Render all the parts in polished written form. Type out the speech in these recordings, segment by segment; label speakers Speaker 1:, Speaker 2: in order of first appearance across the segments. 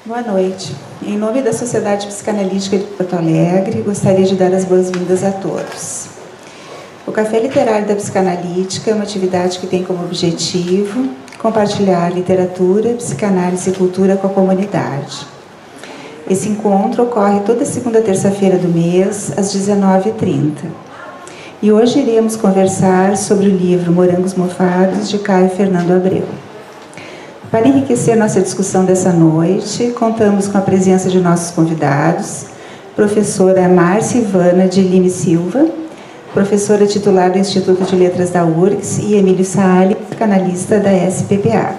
Speaker 1: Boa noite. Em nome da Sociedade Psicanalítica de Porto Alegre, gostaria de dar as boas-vindas a todos. O Café Literário da Psicanalítica é uma atividade que tem como objetivo compartilhar literatura, psicanálise e cultura com a comunidade. Esse encontro ocorre toda segunda terça-feira do mês, às 19h30. E hoje iremos conversar sobre o livro Morangos Mofados, de Caio Fernando Abreu. Para enriquecer nossa discussão dessa noite, contamos com a presença de nossos convidados, professora Márcia Ivana de Lime Silva, professora titular do Instituto de Letras da URGS, e Emílio Saali, psicanalista da SPPA.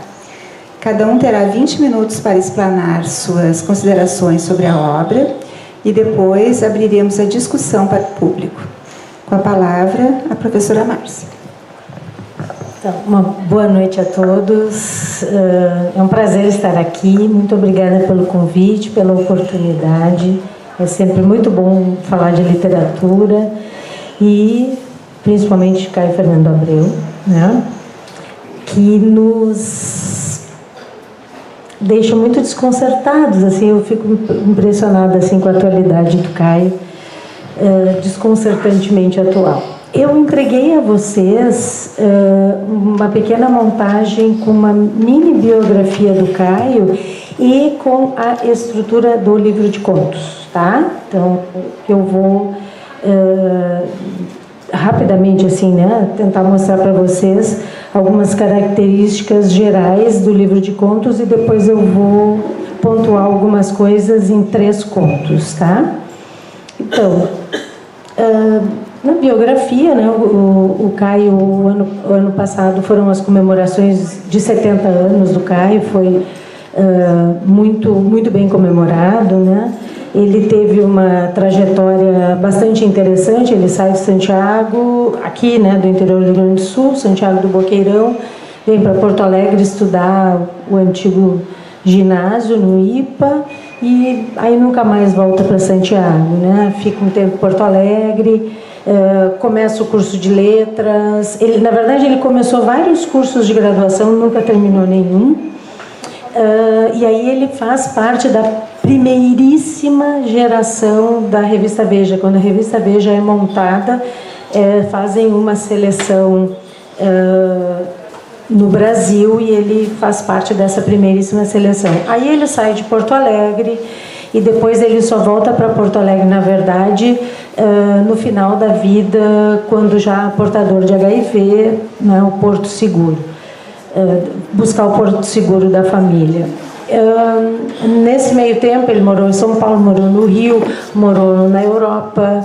Speaker 1: Cada um terá 20 minutos para explanar suas considerações sobre a obra e depois abriremos a discussão para o público. Com a palavra, a professora Márcia.
Speaker 2: Então, uma boa noite a todos. É um prazer estar aqui. Muito obrigada pelo convite, pela oportunidade. É sempre muito bom falar de literatura e principalmente de Caio Fernando Abreu, né? Que nos deixa muito desconcertados. Assim, eu fico impressionada assim, com a atualidade do Caio, desconcertantemente atual. Eu entreguei a vocês uma pequena montagem com uma mini biografia do Caio e com a estrutura do livro de contos, tá? Então, eu vou rapidamente assim, né, tentar mostrar para vocês algumas características gerais do livro de contos e depois eu vou pontuar algumas coisas em 3 contos, tá? Então, na biografia, né, o Caio, o ano passado foram as comemorações de 70 anos do Caio, foi muito bem comemorado, né? Ele teve uma trajetória bastante interessante. Ele sai de Santiago, aqui, né, do interior do Rio Grande do Sul, Santiago do Boqueirão, vem para Porto Alegre estudar o antigo ginásio no IPA e aí nunca mais volta para Santiago, né? Fica um tempo em Porto Alegre, começa o curso de letras. Ele, na verdade, ele começou vários cursos de graduação, nunca terminou nenhum. E aí ele faz parte da primeiríssima geração da revista Veja. Quando a revista Veja é montada, fazem uma seleção no Brasil e ele faz parte dessa primeiríssima seleção. Aí ele sai de Porto Alegre e depois ele só volta para Porto Alegre, na verdade, no final da vida, quando já portador de HIV, né, o Porto Seguro. Buscar o Porto Seguro da família. Nesse meio tempo ele morou em São Paulo, morou no Rio, morou na Europa,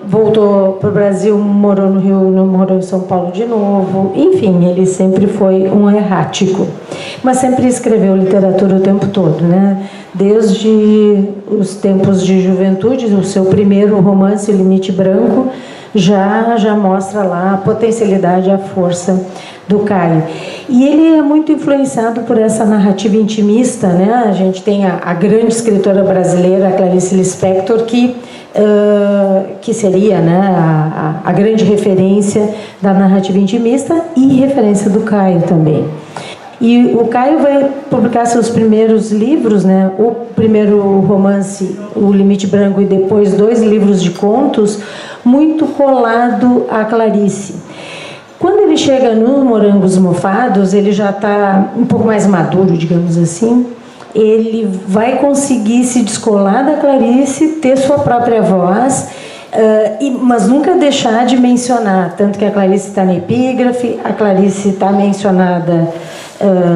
Speaker 2: voltou para o Brasil, morou no Rio, morou em São Paulo de novo. Enfim, ele sempre foi um errático, mas sempre escreveu literatura o tempo todo, né? Desde os tempos de juventude, o seu primeiro romance, O Limite Branco, já mostra lá a potencialidade e a força do Caio. E ele é muito influenciado por essa narrativa intimista, né? A gente tem a grande escritora brasileira, a Clarice Lispector, que seria, né, a grande referência da narrativa intimista e referência do Caio também. E o Caio vai publicar seus primeiros livros, né? O primeiro romance, O Limite Branco, e depois 2 livros de contos, muito colado à Clarice. Quando ele chega no Morangos Mofados, ele já está um pouco mais maduro, digamos assim. Ele vai conseguir se descolar da Clarice, ter sua própria voz, mas nunca deixar de mencionar, tanto que a Clarice está na epígrafe, a Clarice está mencionada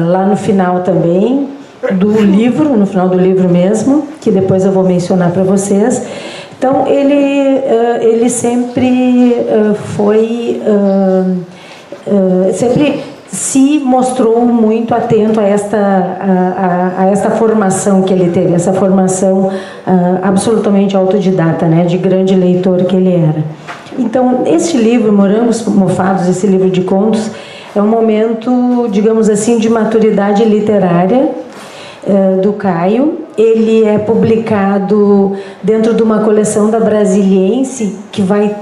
Speaker 2: lá no final também do livro, no final do livro mesmo, que depois eu vou mencionar para vocês. Então ele sempre foi sempre se mostrou muito atento a esta formação que ele teve, essa formação absolutamente autodidata, né, de grande leitor que ele era. Então, este livro, Morangos Mofados, esse livro de contos, é um momento, digamos assim, de maturidade literária do Caio. Ele é publicado dentro de uma coleção da Brasiliense, que vai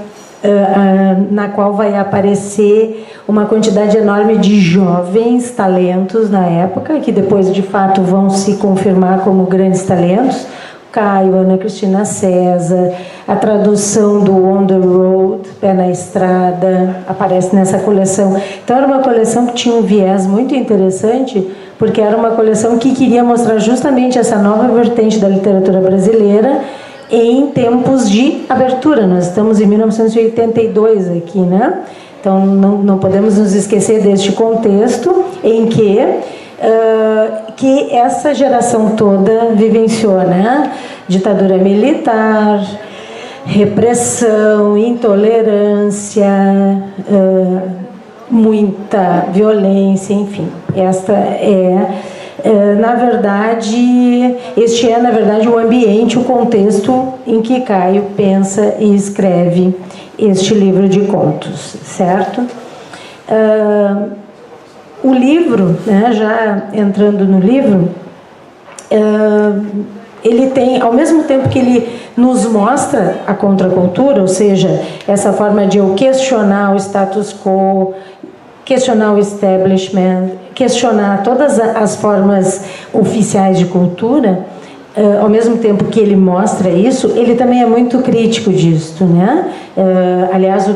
Speaker 2: na qual vai aparecer uma quantidade enorme de jovens talentos na época, que depois de fato vão se confirmar como grandes talentos. Caio, Ana Cristina César, a tradução do On the Road, Pé na Estrada, aparece nessa coleção. Então era uma coleção que tinha um viés muito interessante, porque era uma coleção que queria mostrar justamente essa nova vertente da literatura brasileira em tempos de abertura. Nós estamos em 1982 aqui, né? Então não podemos nos esquecer deste contexto em que essa geração toda vivenciou, né? Ditadura militar, repressão, intolerância, muita violência, enfim. Esta na verdade, este é, na verdade, o ambiente, o contexto em que Caio pensa e escreve este livro de contos, certo? O livro, né, já entrando no livro, ele tem, ao mesmo tempo que ele nos mostra a contracultura, ou seja, essa forma de eu questionar o status quo, questionar o establishment, questionar todas as formas oficiais de cultura, ao mesmo tempo que ele mostra isso, ele também é muito crítico disto, né? Aliás,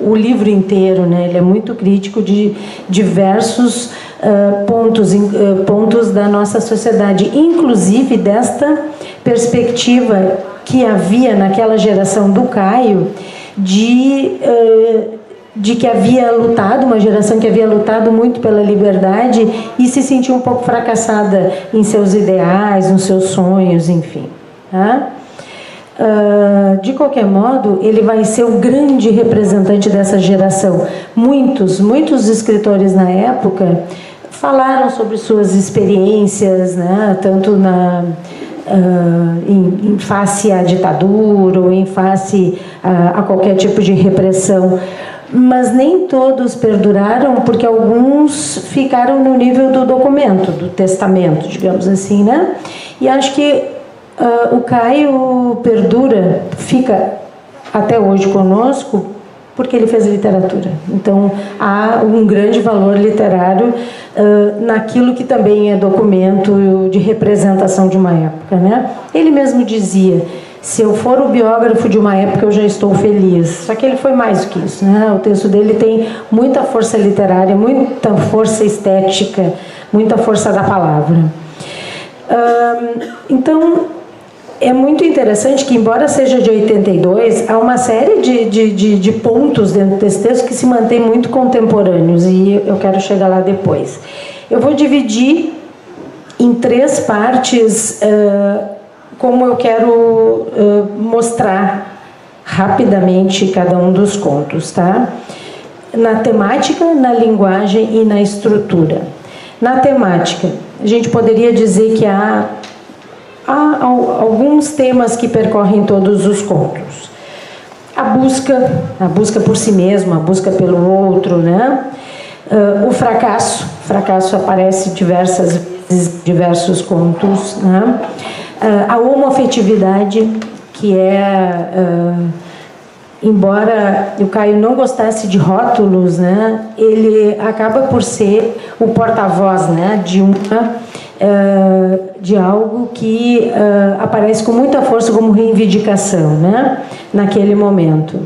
Speaker 2: o livro inteiro, né, ele é muito crítico de diversos pontos da nossa sociedade, inclusive desta perspectiva que havia naquela geração do Caio de que havia lutado, uma geração que havia lutado muito pela liberdade e se sentiu um pouco fracassada em seus ideais, nos seus sonhos, enfim. Tá? De qualquer modo, ele vai ser o grande representante dessa geração. Muitos escritores na época falaram sobre suas experiências, né, tanto em face à ditadura ou em face a qualquer tipo de repressão, mas nem todos perduraram, porque alguns ficaram no nível do documento, do testamento, digamos assim, né? E acho que o Caio perdura, fica até hoje conosco, porque ele fez literatura. Então, há um grande valor literário naquilo que também é documento de representação de uma época, né? Ele mesmo dizia: se eu for o biógrafo de uma época, eu já estou feliz. Só que ele foi mais do que isso, né? O texto dele tem muita força literária, muita força estética, muita força da palavra. Então, é muito interessante que, embora seja de 82, há uma série de pontos dentro desse texto que se mantêm muito contemporâneos, e eu quero chegar lá depois. Eu vou dividir em 3 partes como eu quero mostrar rapidamente cada um dos contos, tá? Na temática, na linguagem e na estrutura. Na temática, a gente poderia dizer que há alguns temas que percorrem todos os contos. A busca por si mesmo, a busca pelo outro, né? O fracasso aparece diversas vezes, diversos contos, né? A homoafetividade, que embora o Caio não gostasse de rótulos, né, ele acaba por ser o porta-voz, né, de algo que aparece com muita força como reivindicação, né, naquele momento.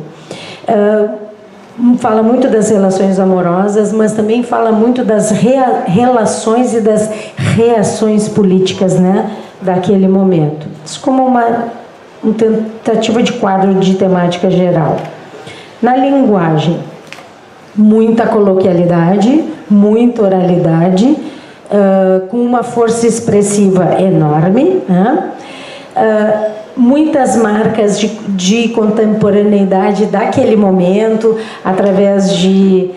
Speaker 2: Fala muito das relações amorosas, mas também fala muito das relações e das reações políticas, né, daquele momento. Isso como uma tentativa de quadro de temática geral. Na linguagem, muita coloquialidade, muita oralidade, com uma força expressiva enorme, né? Muitas marcas de contemporaneidade daquele momento, através de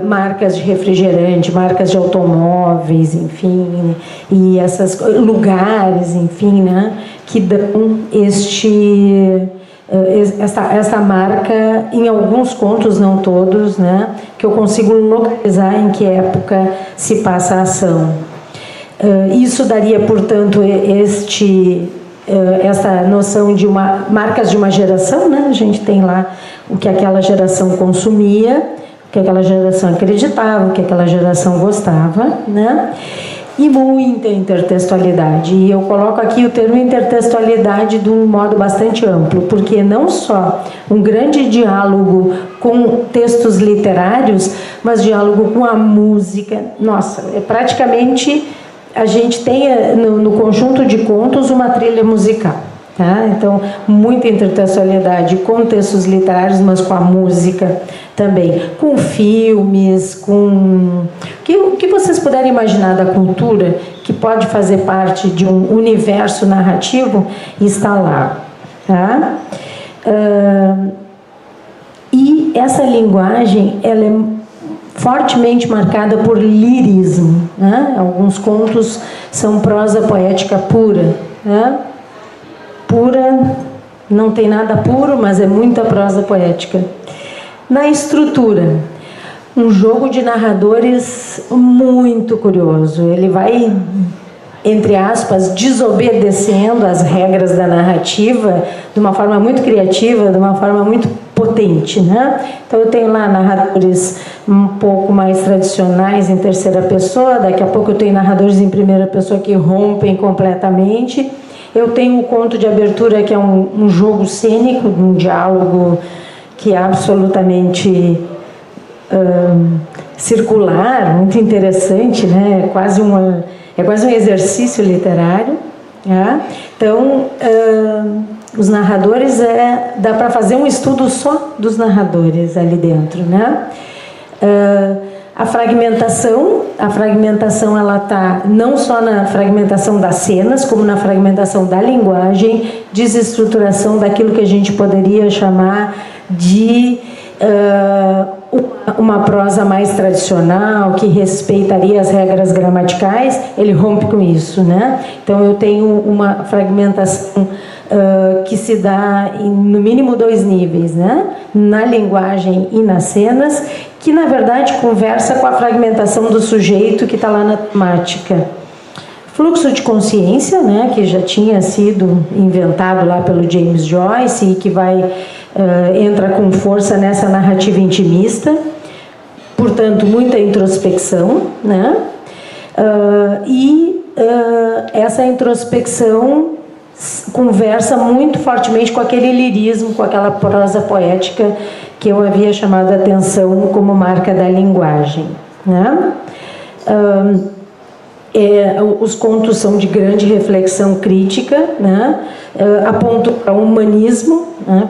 Speaker 2: marcas de refrigerante, marcas de automóveis, enfim, e esses lugares, enfim, né, que dão essa marca em alguns contos, não todos, né, que eu consigo localizar em que época se passa a ação. Isso daria, portanto, essa noção de marcas de uma geração, né? A gente tem lá o que aquela geração consumia, o que aquela geração acreditava, o que aquela geração gostava, né? E muita intertextualidade. E eu coloco aqui o termo intertextualidade de um modo bastante amplo, porque não só um grande diálogo com textos literários, mas diálogo com a música. Nossa, praticamente a gente tem no conjunto de contos uma trilha musical. Tá? Então, muita intertextualidade com textos literários, mas com a música também, com filmes, com o que vocês puderem imaginar da cultura que pode fazer parte de um universo narrativo, está lá. Tá? E essa linguagem, ela é fortemente marcada por lirismo. Né? Alguns contos são prosa poética pura, né? Pura, não tem nada puro, mas é muita prosa poética. Na estrutura, um jogo de narradores muito curioso. Ele vai, entre aspas, desobedecendo as regras da narrativa de uma forma muito criativa, de uma forma muito potente, né? Então eu tenho lá narradores um pouco mais tradicionais em terceira pessoa, daqui a pouco eu tenho narradores em primeira pessoa que rompem completamente. Eu tenho o conto de abertura, que é um jogo cênico, um diálogo que é absolutamente circular, muito interessante, né? É quase um exercício literário. Né? Então, os narradores, dá para fazer um estudo só dos narradores ali dentro. Né? A fragmentação ela está não só na fragmentação das cenas, como na fragmentação da linguagem, desestruturação daquilo que a gente poderia chamar de uma prosa mais tradicional, que respeitaria as regras gramaticais. Ele rompe com isso, né? Então eu tenho uma fragmentação que se dá no mínimo 2 níveis, né? Na linguagem e nas cenas, que na verdade conversa com a fragmentação do sujeito que está lá na temática. Fluxo de consciência, né? Que já tinha sido inventado lá pelo James Joyce e que entra com força nessa narrativa intimista, portanto muita introspecção, né? Essa introspecção conversa muito fortemente com aquele lirismo, com aquela prosa poética que eu havia chamado a atenção como marca da linguagem, né? Os contos são de grande reflexão crítica, né? Apontam para o humanismo, né?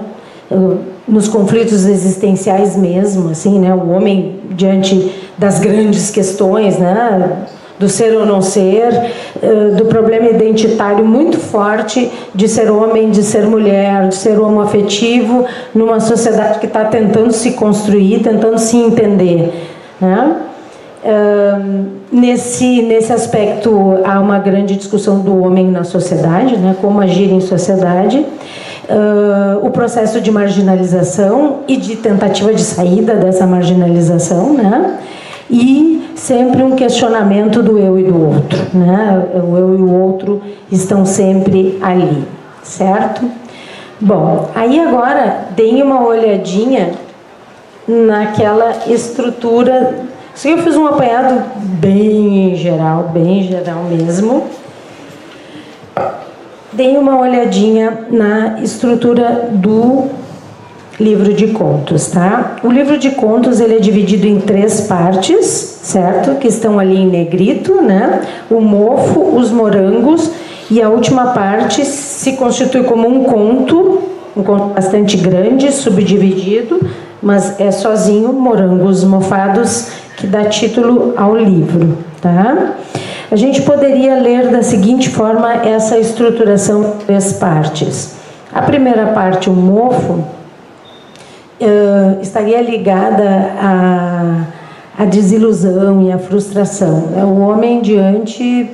Speaker 2: Nos conflitos existenciais mesmo, assim, né? O homem diante das grandes questões, né? Do ser ou não ser, do problema identitário muito forte de ser homem, de ser mulher, de ser homoafetivo, numa sociedade que está tentando se construir, tentando se entender, né? Nesse aspecto há uma grande discussão do homem na sociedade, né? Como agir em sociedade, o processo de marginalização e de tentativa de saída dessa marginalização, né? E sempre um questionamento do eu e do outro, né? O eu e o outro estão sempre ali, certo? Bom, aí agora deem uma olhadinha naquela estrutura. Isso eu fiz um apanhado bem geral mesmo. Deem uma olhadinha na estrutura do livro de contos, tá? O livro de contos, ele é dividido em 3 partes, certo? Que estão ali em negrito, né? O mofo, os morangos, e a última parte se constitui como um conto bastante grande, subdividido, mas é sozinho, Morangos Mofados, que dá título ao livro, tá? A gente poderia ler da seguinte forma essa estruturação em 3 partes. A primeira parte, o mofo, estaria ligada à desilusão e à frustração. É o homem diante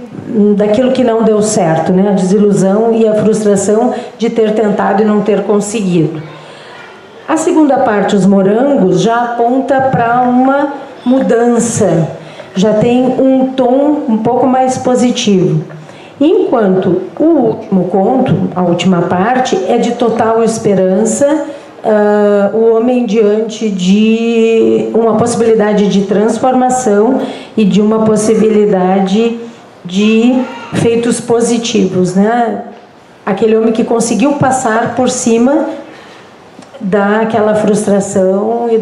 Speaker 2: daquilo que não deu certo, né? A desilusão e a frustração de ter tentado e não ter conseguido. A segunda parte, os morangos, já aponta para uma mudança, já tem um tom um pouco mais positivo. Enquanto o último conto, a última parte, é de total esperança, o homem diante de uma possibilidade de transformação e de uma possibilidade de feitos positivos, né? Aquele homem que conseguiu passar por cima daquela frustração e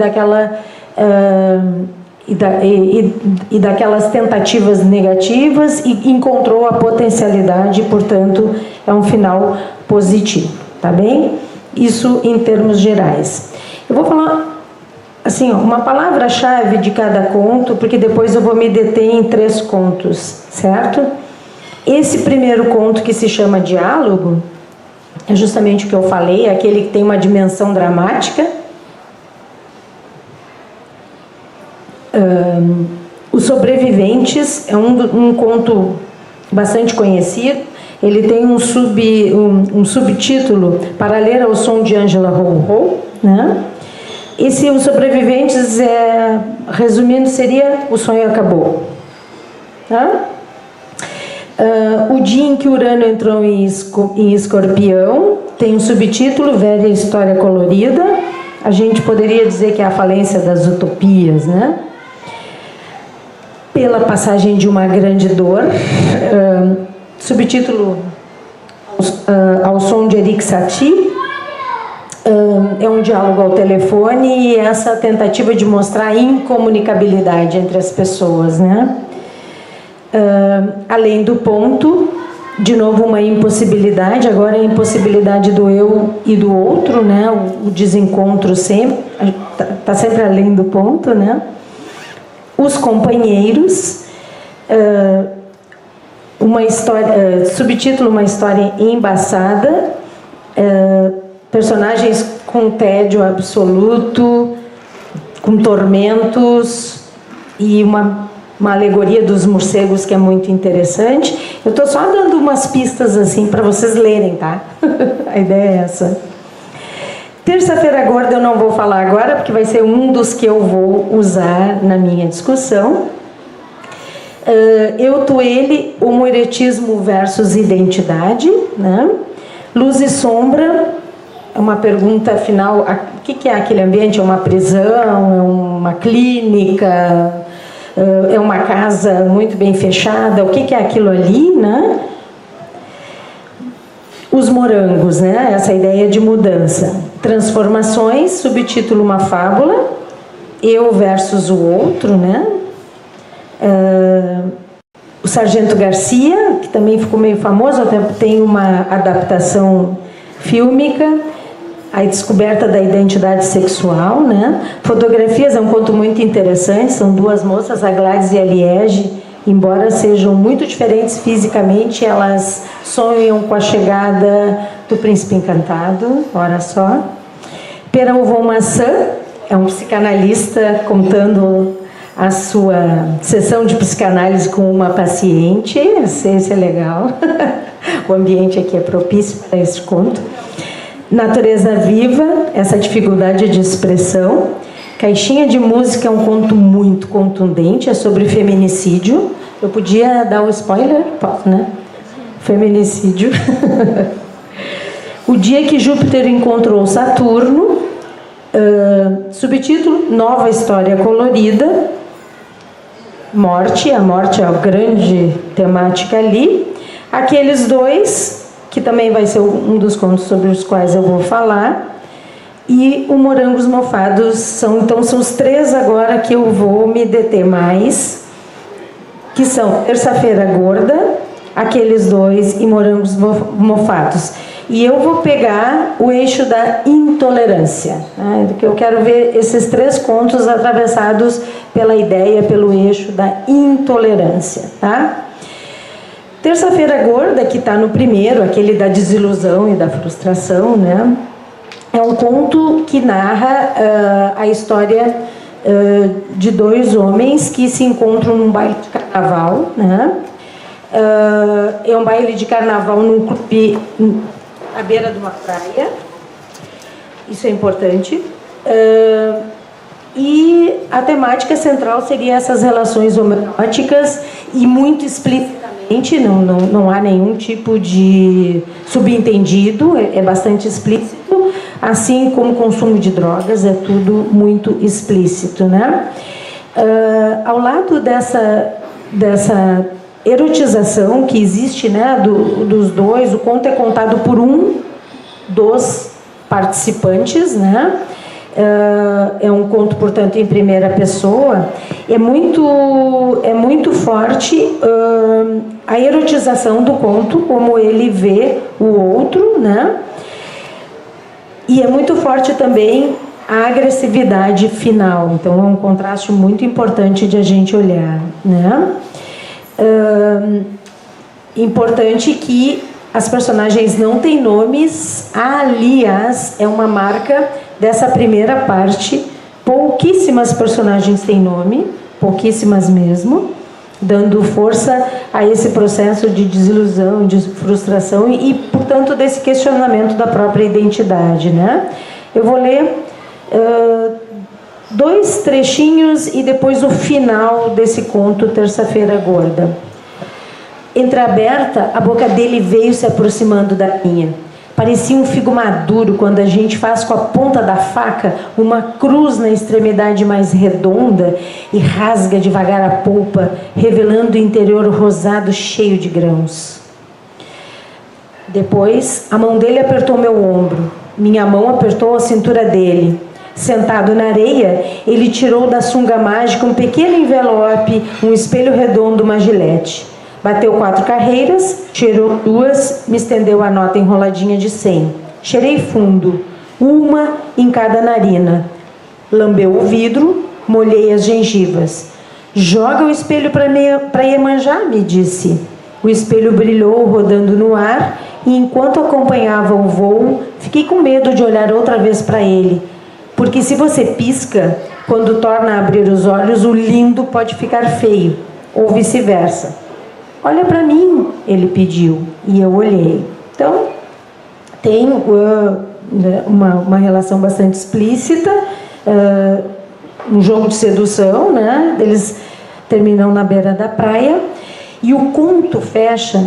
Speaker 2: daquelas tentativas negativas e encontrou a potencialidade, portanto, é um final positivo, tá bem? Isso em termos gerais. Eu vou falar assim, uma palavra-chave de cada conto, porque depois eu vou me deter em 3 contos, certo? Esse primeiro conto, que se chama Diálogo, é justamente o que eu falei, é aquele que tem uma dimensão dramática. Os Sobreviventes é um conto bastante conhecido. Ele tem um subtítulo, Para Ler ao Som de Angela Rouault, né? Os Sobreviventes, resumindo, seria O Sonho Acabou. Tá? O Dia em que Urano Entrou em Escorpião tem um subtítulo, Velha História Colorida. A gente poderia dizer que é a falência das utopias, né? Pela Passagem de uma Grande Dor, subtítulo Ao Som de Erik Satie. É um diálogo ao telefone e essa tentativa de mostrar a incomunicabilidade entre as pessoas, né? Além do ponto, de novo uma impossibilidade, agora a impossibilidade do eu e do outro, né? O desencontro sempre, está sempre além do ponto, né? Os Companheiros, uma história, subtítulo Uma História Embaçada, personagens com tédio absoluto, com tormentos e uma alegoria dos morcegos que é muito interessante. Eu estou só dando umas pistas assim para vocês lerem, tá? A ideia é essa. Terça-feira Gorda eu não vou falar agora, porque vai ser um dos que eu vou usar na minha discussão. Eu, tu, ele, homoerotismo versus identidade, né? Luz e sombra, é uma pergunta final, o que é aquele ambiente? É uma prisão, é uma clínica, é uma casa muito bem fechada, o que é aquilo ali, né? Os morangos, né? Essa ideia de mudança. Transformações, subtítulo Uma Fábula, eu versus o outro, né? O Sargento Garcia, que também ficou meio famoso, até tem uma adaptação fílmica, a descoberta da identidade sexual, né? Fotografias é um conto muito interessante, são 2 moças, a Gladys e a Liege, embora sejam muito diferentes fisicamente, elas sonham com a chegada do príncipe encantado, olha só. Pera, Uva, Maçã é um psicanalista contando a sua sessão de psicanálise com uma paciente, esse é legal, o ambiente aqui é propício para esse conto. Natureza Viva, essa dificuldade de expressão. Caixinha de Música é um conto muito contundente, é sobre feminicídio. Eu podia dar um spoiler? Posso, né? Feminicídio. O Dia que Júpiter Encontrou Saturno, subtítulo Nova História Colorida. Morte, a morte é a grande temática ali. Aqueles Dois, que também vai ser um dos contos sobre os quais eu vou falar. E o Morangos Mofados são os 3 agora que eu vou me deter mais, que são Terça-feira Gorda, Aqueles Dois e Morangos Mofados. E eu vou pegar o eixo da intolerância, né? Porque eu quero ver esses 3 contos atravessados pela ideia, pelo eixo da intolerância, tá? Terça-feira Gorda, que está no primeiro, aquele da desilusão e da frustração, né? É um conto que narra a história de 2 homens que se encontram num baile de carnaval, né? É um baile de carnaval num clube à beira de uma praia. Isso é importante. E a temática central seria essas relações homoeróticas e muito explicitamente claramente, não há nenhum tipo de subentendido, é bastante explícito, assim como o consumo de drogas, é tudo muito explícito, né? Ao lado dessa erotização que existe, né, dos dois, o conto é contado por um dos participantes, né? É um conto, portanto, em primeira pessoa. É muito forte a erotização do conto, como ele vê o outro, né? E é muito forte também a agressividade final. Então é um contraste muito importante de a gente olhar, né? Importante que as personagens não têm nomes. Aliás, é uma marca dessa primeira parte. Pouquíssimas personagens têm nome, pouquíssimas mesmo, dando força a esse processo de desilusão, de frustração e portanto, desse questionamento da própria identidade, né? Eu vou ler 2 trechinhos e depois o final desse conto, Terça-feira Gorda. Entreaberta, a boca dele veio se aproximando da minha. Parecia um figo maduro quando a gente faz com a ponta da faca uma cruz na extremidade mais redonda e rasga devagar a polpa, revelando o interior rosado cheio de grãos. Depois, a mão dele apertou meu ombro. Minha mão apertou a cintura dele. Sentado na areia, ele tirou da sunga mágica um pequeno envelope, um espelho redondo, uma gilete. Bateu 4 carreiras, cheirou 2, me estendeu a nota enroladinha de 100. Cheirei fundo, uma em cada narina. Lambeu o vidro, molhei as gengivas. Joga o espelho para Iemanjá, me disse. O espelho brilhou, rodando no ar, e enquanto acompanhava o voo, fiquei com medo de olhar outra vez para ele. Porque se você pisca, quando torna a abrir os olhos, o lindo pode ficar feio, ou vice-versa. Olha para mim, ele pediu, e eu olhei. Então, tem uma relação bastante explícita, um jogo de sedução, né? Eles terminam na beira da praia, e o conto fecha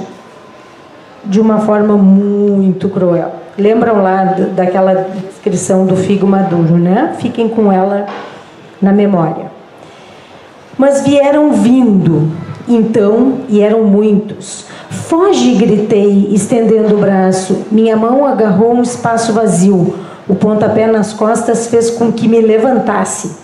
Speaker 2: de uma forma muito cruel. Lembram lá daquela descrição do figo maduro, né? Fiquem com ela na memória. Mas vieram vindo, então, e eram muitos. Foge, gritei, estendendo o braço. Minha mão agarrou um espaço vazio. O pontapé nas costas fez com que me levantasse.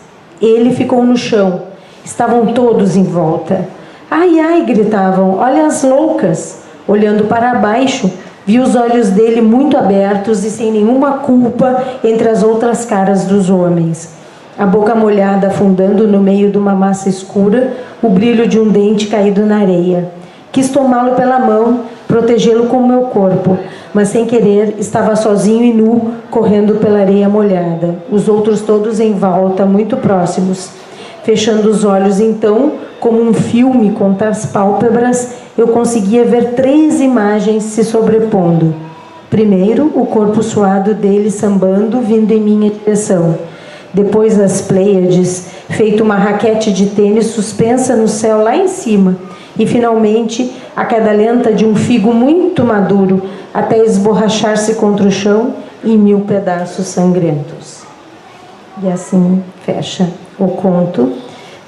Speaker 2: Ele ficou no chão. Estavam todos em volta. Ai, ai, gritavam, olha as loucas. Olhando para baixo, vi os olhos dele muito abertos e sem nenhuma culpa entre as outras caras dos homens. A boca molhada afundando no meio de uma massa escura, o brilho de um dente caído na areia. Quis tomá-lo pela mão, protegê-lo com o meu corpo, mas sem querer estava sozinho e nu, correndo pela areia molhada. Os outros todos em volta, muito próximos. Fechando os olhos então, como um filme contra as pálpebras, eu conseguia ver 3 imagens se sobrepondo. Primeiro, o corpo suado dele sambando, vindo em minha direção. Depois as Pleiades, feito uma raquete de tênis suspensa no céu lá em cima. E finalmente a queda lenta de um figo muito maduro, até esborrachar-se contra o chão em 1000 pedaços sangrentos. E assim fecha o conto.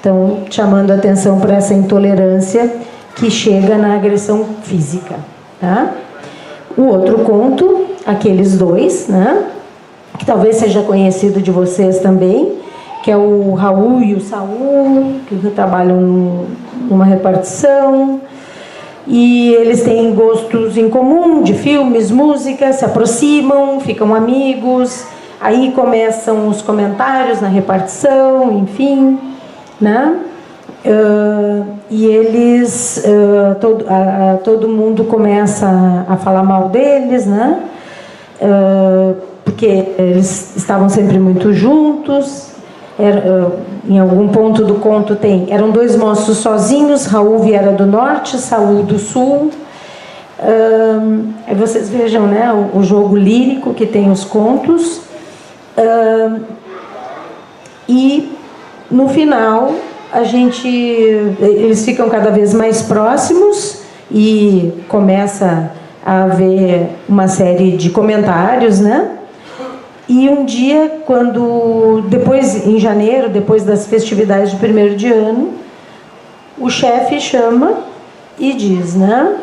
Speaker 2: Então, chamando a atenção para essa intolerância que chega na agressão física. Tá? O outro conto, aqueles 2, né? Que talvez seja conhecido de vocês também, que é o Raul e o Saul, que trabalham numa repartição, e eles têm gostos em comum de filmes, música, se aproximam, ficam amigos, aí começam os comentários na repartição, enfim, né? E eles, todo mundo começa a falar mal deles, né? Porque eles estavam sempre muito juntos. Em algum ponto do conto eram 2 moços sozinhos, Raul viera do norte, Saul do sul. Aí vocês vejam, né, o jogo lírico que tem os contos. E no final eles ficam cada vez mais próximos e começa a haver uma série de comentários, né? E um dia, depois, em janeiro, depois das festividades de 1º de ano, o chefe chama e diz, né?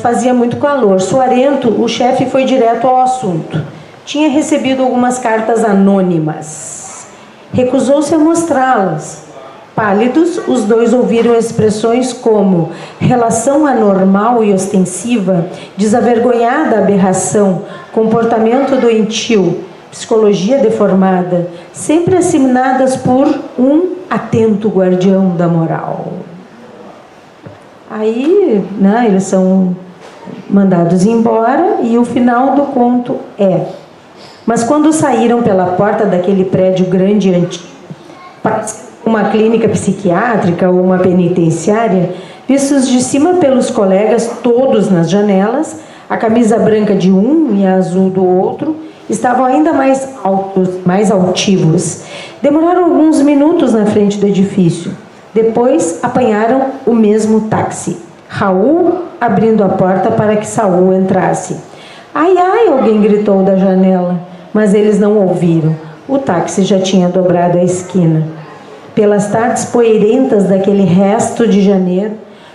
Speaker 2: Fazia muito calor. Suarento, o chefe foi direto ao assunto. Tinha recebido algumas cartas anônimas. Recusou-se a mostrá-las. Pálidos, os dois ouviram expressões como relação anormal e ostensiva, desavergonhada aberração, comportamento doentio, psicologia deformada, sempre assinadas por um atento guardião da moral. Aí, né, eles são mandados embora e o final do conto é: mas quando saíram pela porta daquele prédio grande e antigo, uma clínica psiquiátrica ou uma penitenciária, vistos de cima pelos colegas todos nas janelas, a camisa branca de um e a azul do outro, estavam ainda mais altos, mais altivos. Demoraram alguns minutos na frente do edifício. Depois apanharam o mesmo táxi. Raul abrindo a porta para que Saul entrasse. Ai, ai, alguém gritou da janela, mas eles não ouviram. O táxi já tinha dobrado a esquina. Pelas tardes poeirentas daquele resto de janeiro,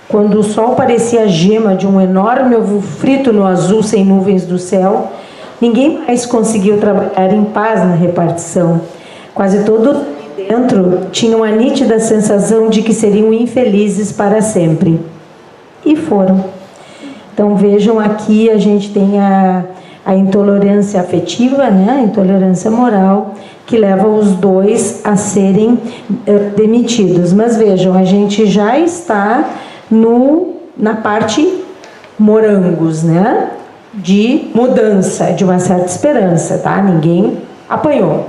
Speaker 2: quando o sol parecia a gema de um enorme ovo frito no azul sem nuvens do céu, ninguém mais conseguiu trabalhar em paz na repartição. Quase todo dentro tinham a nítida sensação de que seriam infelizes para sempre. E foram. Então vejam, aqui a gente tem a intolerância afetiva, né? A intolerância moral, que leva os dois a serem demitidos. Mas vejam, a gente já está na parte morangos, né? De mudança, de uma certa esperança, tá? Ninguém apanhou.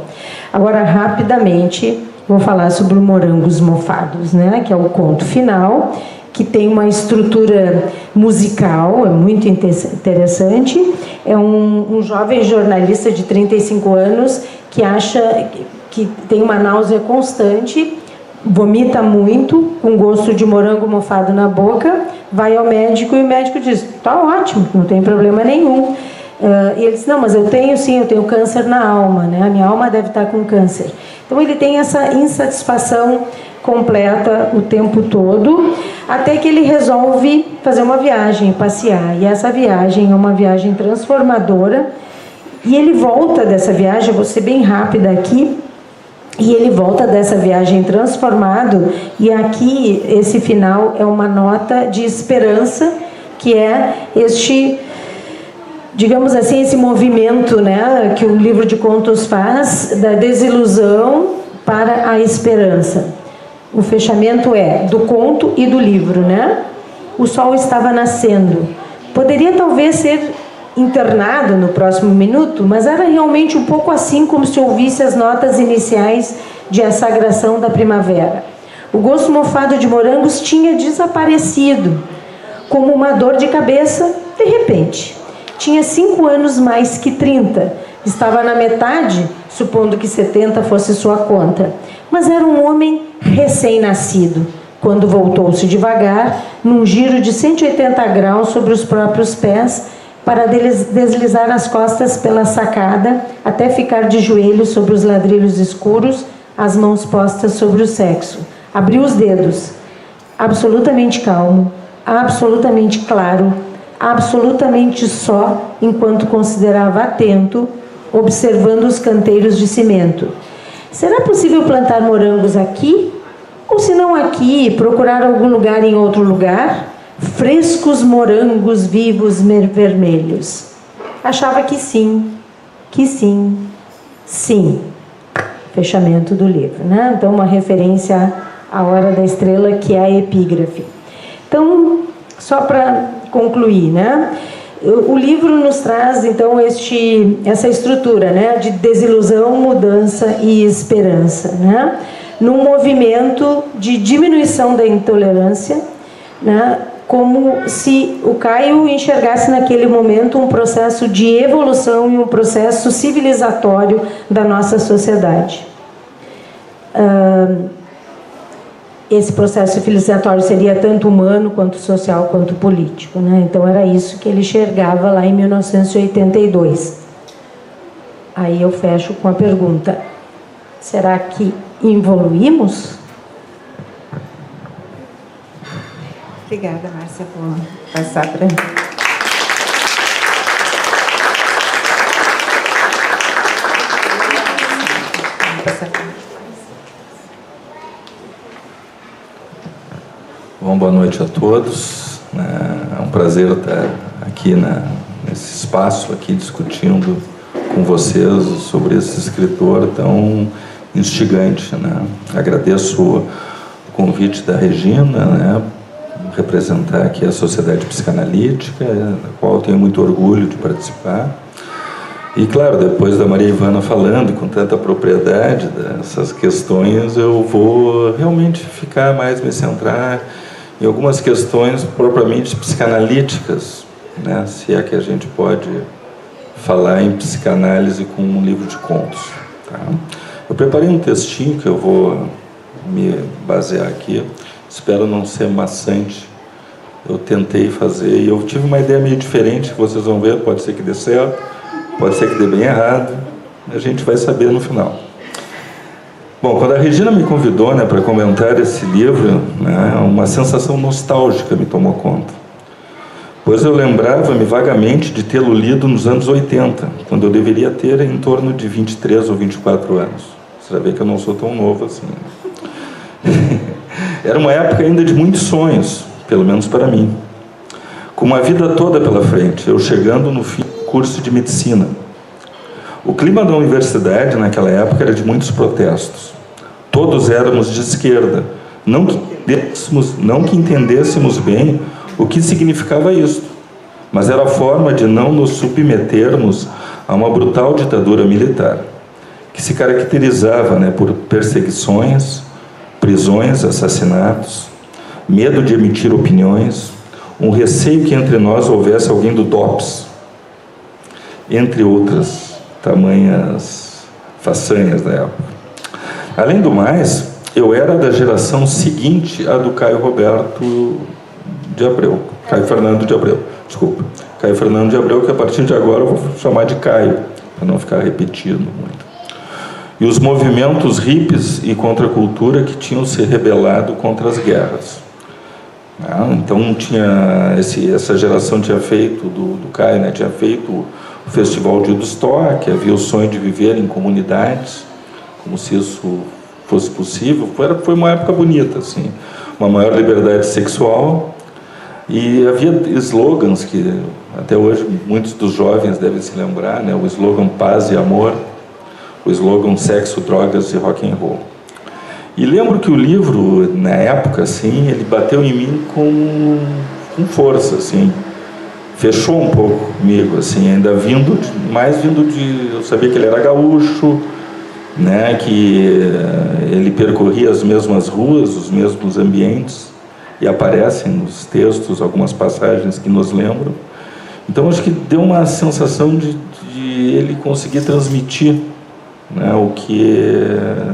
Speaker 2: Agora, rapidamente, vou falar sobre o Morangos Mofados, né? Que é o conto final, que tem uma estrutura musical, é muito interessante. É um jovem jornalista de 35 anos que acha que tem uma náusea constante, vomita muito, com gosto de morango mofado na boca, vai ao médico e o médico diz: tá ótimo, não tem problema nenhum. E ele diz: não, mas eu tenho câncer na alma, né? A minha alma deve estar com câncer. Então ele tem essa insatisfação completa o tempo todo, até que ele resolve fazer uma viagem, passear. E essa viagem é uma viagem transformadora. E ele volta dessa viagem, eu vou ser bem rápida aqui, e ele volta dessa viagem transformado, e aqui esse final é uma nota de esperança, que é este, digamos assim, esse movimento, né, que o livro de contos faz, da desilusão para a esperança. O fechamento é do conto e do livro, né? O sol estava nascendo. Poderia talvez ser internado no próximo minuto, mas era realmente um pouco assim como se ouvisse as notas iniciais de A Sagração da Primavera. O gosto mofado de morangos tinha desaparecido, como uma dor de cabeça, de repente. Tinha 5 anos mais que 30. Estava na metade, supondo que 70 fosse sua conta. Mas era um homem recém-nascido, quando voltou-se devagar, num giro de 180 graus sobre os próprios pés, para deslizar as costas pela sacada, até ficar de joelhos sobre os ladrilhos escuros, as mãos postas sobre o sexo. Abriu os dedos, absolutamente calmo, absolutamente claro, absolutamente só, enquanto considerava atento, observando os canteiros de cimento. Será possível plantar morangos aqui? Ou se não aqui, procurar algum lugar em outro lugar? Frescos morangos vivos vermelhos. Achava que sim, sim. Fechamento do livro, né? Então, uma referência à Hora da Estrela, que é a epígrafe. Então, só para concluir, né? O livro nos traz, então, essa estrutura, né? De desilusão, mudança e esperança, né? Num movimento de diminuição da intolerância, né? Como se o Caio enxergasse naquele momento um processo de evolução e um processo civilizatório da nossa sociedade. esse processo civilizatório seria tanto humano, quanto social, quanto político, né? Então era isso que ele enxergava lá em 1982. Aí eu fecho com a pergunta: será que evoluímos?
Speaker 1: Obrigada, Márcia, por passar para mim.
Speaker 3: Bom, boa noite a todos. É um prazer estar aqui nesse espaço aqui discutindo com vocês sobre esse escritor tão instigante, né? Agradeço o convite da Regina, né? Representar aqui a Sociedade Psicanalítica, da qual eu tenho muito orgulho de participar. E, claro, depois da Maria Ivana falando com tanta propriedade dessas questões, eu vou realmente me centrar em algumas questões propriamente psicanalíticas, né? Se é que a gente pode falar em psicanálise com um livro de contos. Tá? Eu preparei um textinho que eu vou me basear aqui. Espero não ser maçante. Eu tentei fazer e eu tive uma ideia meio diferente, que vocês vão ver, pode ser que dê certo, pode ser que dê bem errado, a gente vai saber no final. Bom, quando a Regina me convidou, né, para comentar esse livro, né, uma sensação nostálgica me tomou conta. Pois eu lembrava-me vagamente de tê-lo lido nos anos 80, quando eu deveria ter em torno de 23 ou 24 anos. Você vai ver que eu não sou tão novo assim. Era uma época ainda de muitos sonhos, pelo menos para mim. Com uma vida toda pela frente, eu chegando no fim do curso de medicina. O clima da universidade naquela época era de muitos protestos. Todos éramos de esquerda, não que entendêssemos bem o que significava isso, mas era a forma de não nos submetermos a uma brutal ditadura militar, que se caracterizava, né, por perseguições, prisões, assassinatos, medo de emitir opiniões, um receio que entre nós houvesse alguém do DOPS, entre outras tamanhas façanhas da época. Além do mais, eu era da geração seguinte à do Caio Fernando de Abreu, Caio Fernando de Abreu, que a partir de agora eu vou chamar de Caio, para não ficar repetindo muito. E os movimentos hippies e contracultura que tinham se rebelado contra as guerras. Então essa geração tinha feito, do Caio, né, tinha feito o Festival de Woodstock, havia o sonho de viver em comunidades, como se isso fosse possível. Foi uma época bonita, assim, uma maior liberdade sexual, e havia slogans que até hoje muitos dos jovens devem se lembrar, né? O slogan paz e amor, o slogan sexo, drogas e rock and roll. E lembro que o livro, na época, assim, ele bateu em mim com força, assim, fechou um pouco comigo, assim, ainda mais vindo de... Eu sabia que ele era gaúcho, né, que ele percorria as mesmas ruas, os mesmos ambientes, e aparecem nos textos algumas passagens que nos lembram. Então, acho que deu uma sensação de ele conseguir transmitir, né, o que,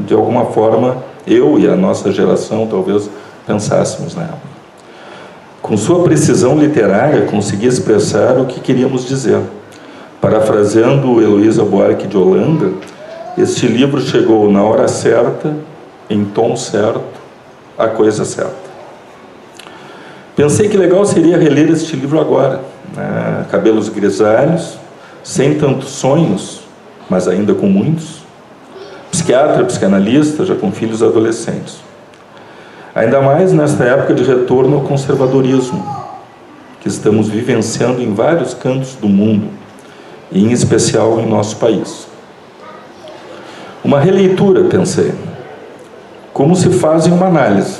Speaker 3: de alguma forma, eu e a nossa geração, talvez, pensássemos na época. Com sua precisão literária, conseguia expressar o que queríamos dizer. Parafraseando Heloísa Buarque de Holanda, este livro chegou na hora certa, em tom certo, a coisa certa. Pensei que legal seria reler este livro agora, né? Cabelos grisalhos, sem tantos sonhos, mas ainda com muitos. Psiquiatra, psicanalista, já com filhos adolescentes. Ainda mais nesta época de retorno ao conservadorismo, que estamos vivenciando em vários cantos do mundo, e em especial em nosso país. Uma releitura, pensei. Como se faz em uma análise.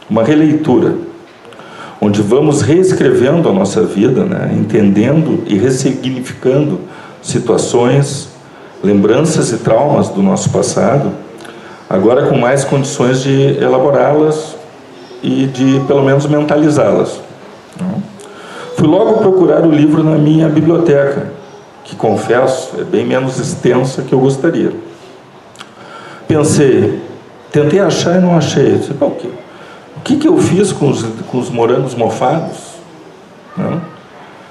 Speaker 3: Uma releitura, onde vamos reescrevendo a nossa vida, né? Entendendo e ressignificando situações, lembranças e traumas do nosso passado, agora com mais condições de elaborá-las e de, pelo menos, mentalizá-las. Fui logo procurar o livro na minha biblioteca, que, confesso, é bem menos extensa que eu gostaria. Pensei, Tentei achar e não achei. Eu disse, o que eu fiz com os morangos mofados? Não?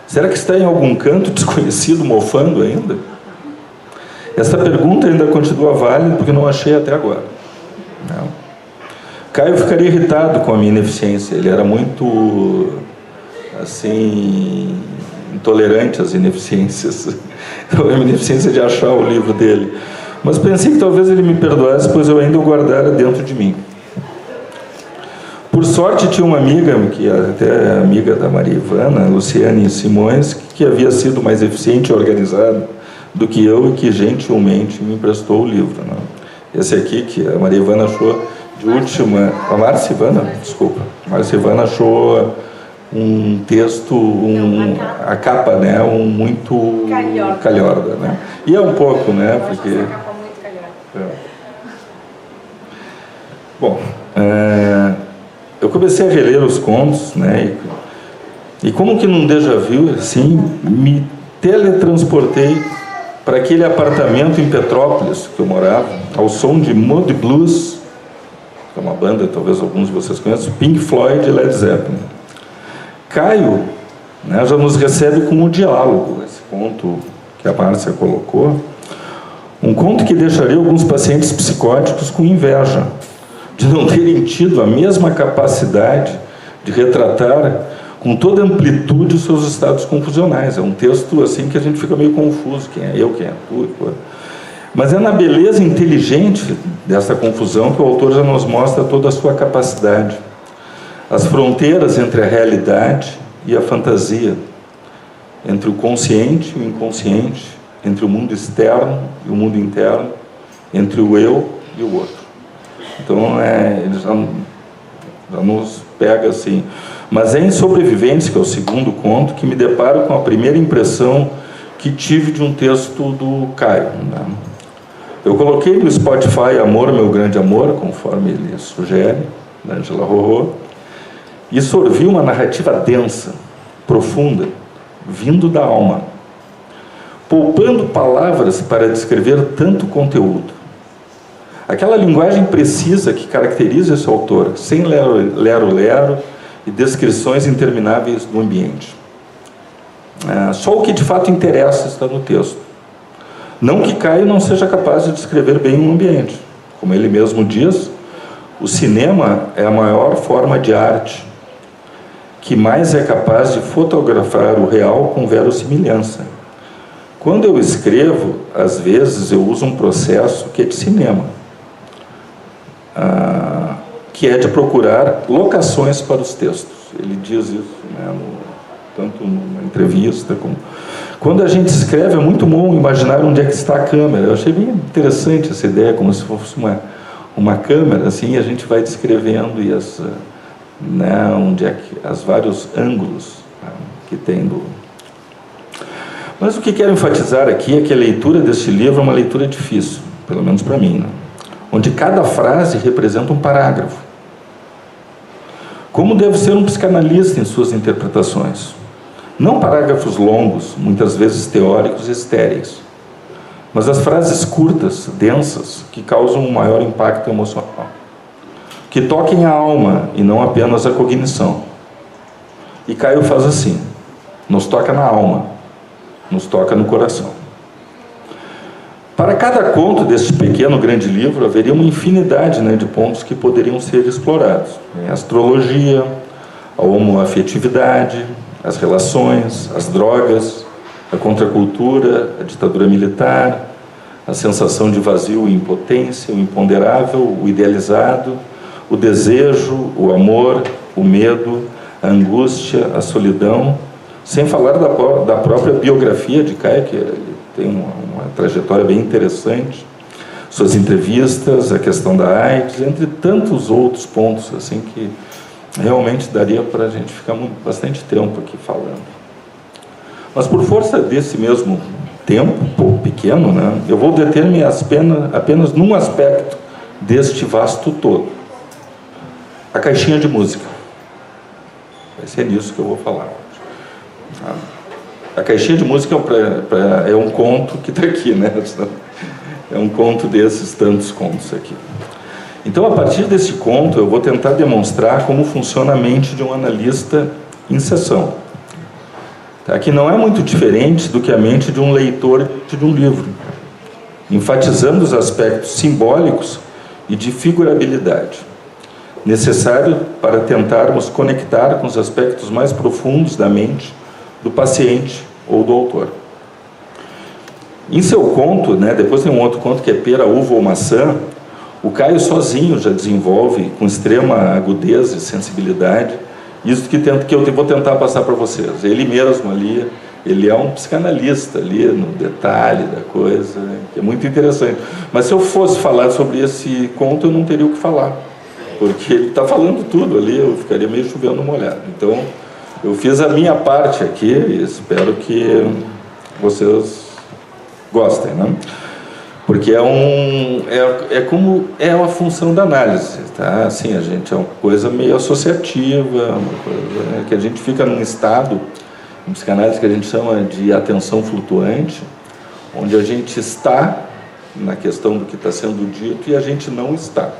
Speaker 3: Será que está em algum canto desconhecido mofando ainda? Essa pergunta ainda continua válida porque não achei até agora. Não. Caio ficaria irritado com a minha ineficiência. Ele era muito, assim, intolerante às ineficiências. A minha ineficiência de achar o livro dele. Mas pensei que talvez ele me perdoasse, pois eu ainda o guardara dentro de mim. Por sorte, tinha uma amiga, que até é amiga da Maria Ivana, Luciane Simões, que havia sido mais eficiente e organizada do que eu e que gentilmente me emprestou o livro. Né? Esse aqui, que a Maria Ivana achou de última... A Márcia Ivana? Desculpa. A Márcia Ivana achou um texto, a capa, né? Muito calhorda. Né? E é um pouco, né? Porque... Bom, eu comecei a reler os contos, né? E como que num déjà vu, assim, me teletransportei para aquele apartamento em Petrópolis que eu morava, ao som de Moody Blues, que é uma banda, talvez alguns de vocês conheçam, Pink Floyd e Led Zeppelin. Caio, né, já nos recebe com o diálogo, esse conto que a Márcia colocou, um conto que deixaria alguns pacientes psicóticos com inveja de não terem tido a mesma capacidade de retratar com toda a amplitude os seus estados confusionais. É um texto assim que a gente fica meio confuso, quem é eu, quem é tu. Mas é na beleza inteligente dessa confusão que o autor já nos mostra toda a sua capacidade. As fronteiras entre a realidade e a fantasia, entre o consciente e o inconsciente, entre o mundo externo e o mundo interno, entre o eu e o outro. Então, ele já nos pega assim. Mas é em Sobreviventes, que é o segundo conto, que me deparo com a primeira impressão que tive de um texto do Caio. Né? Eu coloquei no Spotify Amor, Meu Grande Amor, conforme ele sugere, da Angela Rorô, e sorvi uma narrativa densa, profunda, vindo da alma, poupando palavras para descrever tanto conteúdo. Aquela linguagem precisa que caracteriza esse autor, sem lero-lero e descrições intermináveis do ambiente. Só o que de fato interessa está no texto. Não que Caio não seja capaz de descrever bem um ambiente. Como ele mesmo diz, o cinema é a maior forma de arte que mais é capaz de fotografar o real com verossimilhança. Quando eu escrevo, às vezes eu uso um processo que é de cinema, que é de procurar locações para os textos. Ele diz isso, né, tanto numa entrevista como... Quando a gente escreve, é muito bom imaginar onde é que está a câmera. Eu achei bem interessante essa ideia, como se fosse uma câmera, assim, e a gente vai descrevendo e onde é que os vários ângulos, né, que tem do... Mas o que quero enfatizar aqui é que a leitura deste livro é uma leitura difícil, pelo menos para mim, né? Onde cada frase representa um parágrafo. Como deve ser um psicanalista em suas interpretações? Não parágrafos longos, muitas vezes teóricos e estéreis, mas as frases curtas, densas, que causam um maior impacto emocional, que toquem a alma e não apenas a cognição. E Caio faz assim, nos toca na alma, nos toca no coração. Para cada conto deste pequeno grande livro, haveria uma infinidade, né, de pontos que poderiam ser explorados. A astrologia, a homoafetividade, as relações, as drogas, a contracultura, a ditadura militar, a sensação de vazio e impotência, o imponderável, o idealizado, o desejo, o amor, o medo, a angústia, a solidão, sem falar da própria biografia de Caio, que ele tem uma trajetória bem interessante, suas entrevistas, a questão da AIDS, entre tantos outros pontos assim que realmente daria para a gente ficar bastante tempo aqui falando. Mas por força desse mesmo tempo pequeno, né, eu vou deter-me apenas num aspecto deste vasto todo. A caixinha de música. Vai ser nisso que eu vou falar hoje. A caixinha de música é um conto que está aqui, né? É um conto desses tantos contos aqui. Então, a partir desse conto, eu vou tentar demonstrar como funciona a mente de um analista em sessão. Tá? Que não é muito diferente do que a mente de um leitor de um livro, enfatizando os aspectos simbólicos e de figurabilidade, necessário para tentarmos conectar com os aspectos mais profundos da mente do paciente ou do autor. Em seu conto, né, depois tem um outro conto que é Pera, Uva ou Maçã, o Caio sozinho já desenvolve com extrema agudeza e sensibilidade isso que eu vou tentar passar para vocês. Ele mesmo ali, ele é um psicanalista ali no detalhe da coisa, que é muito interessante. Mas se eu fosse falar sobre esse conto, eu não teria o que falar, porque ele está falando tudo ali, eu ficaria meio chovendo molhado. Então, eu fiz a minha parte aqui e espero que vocês gostem, né? Porque como é uma função da análise, tá? Assim, a gente é uma coisa meio associativa, uma coisa que a gente fica num estado, em psicanálise, que a gente chama de atenção flutuante, onde a gente está na questão do que está sendo dito e a gente não está.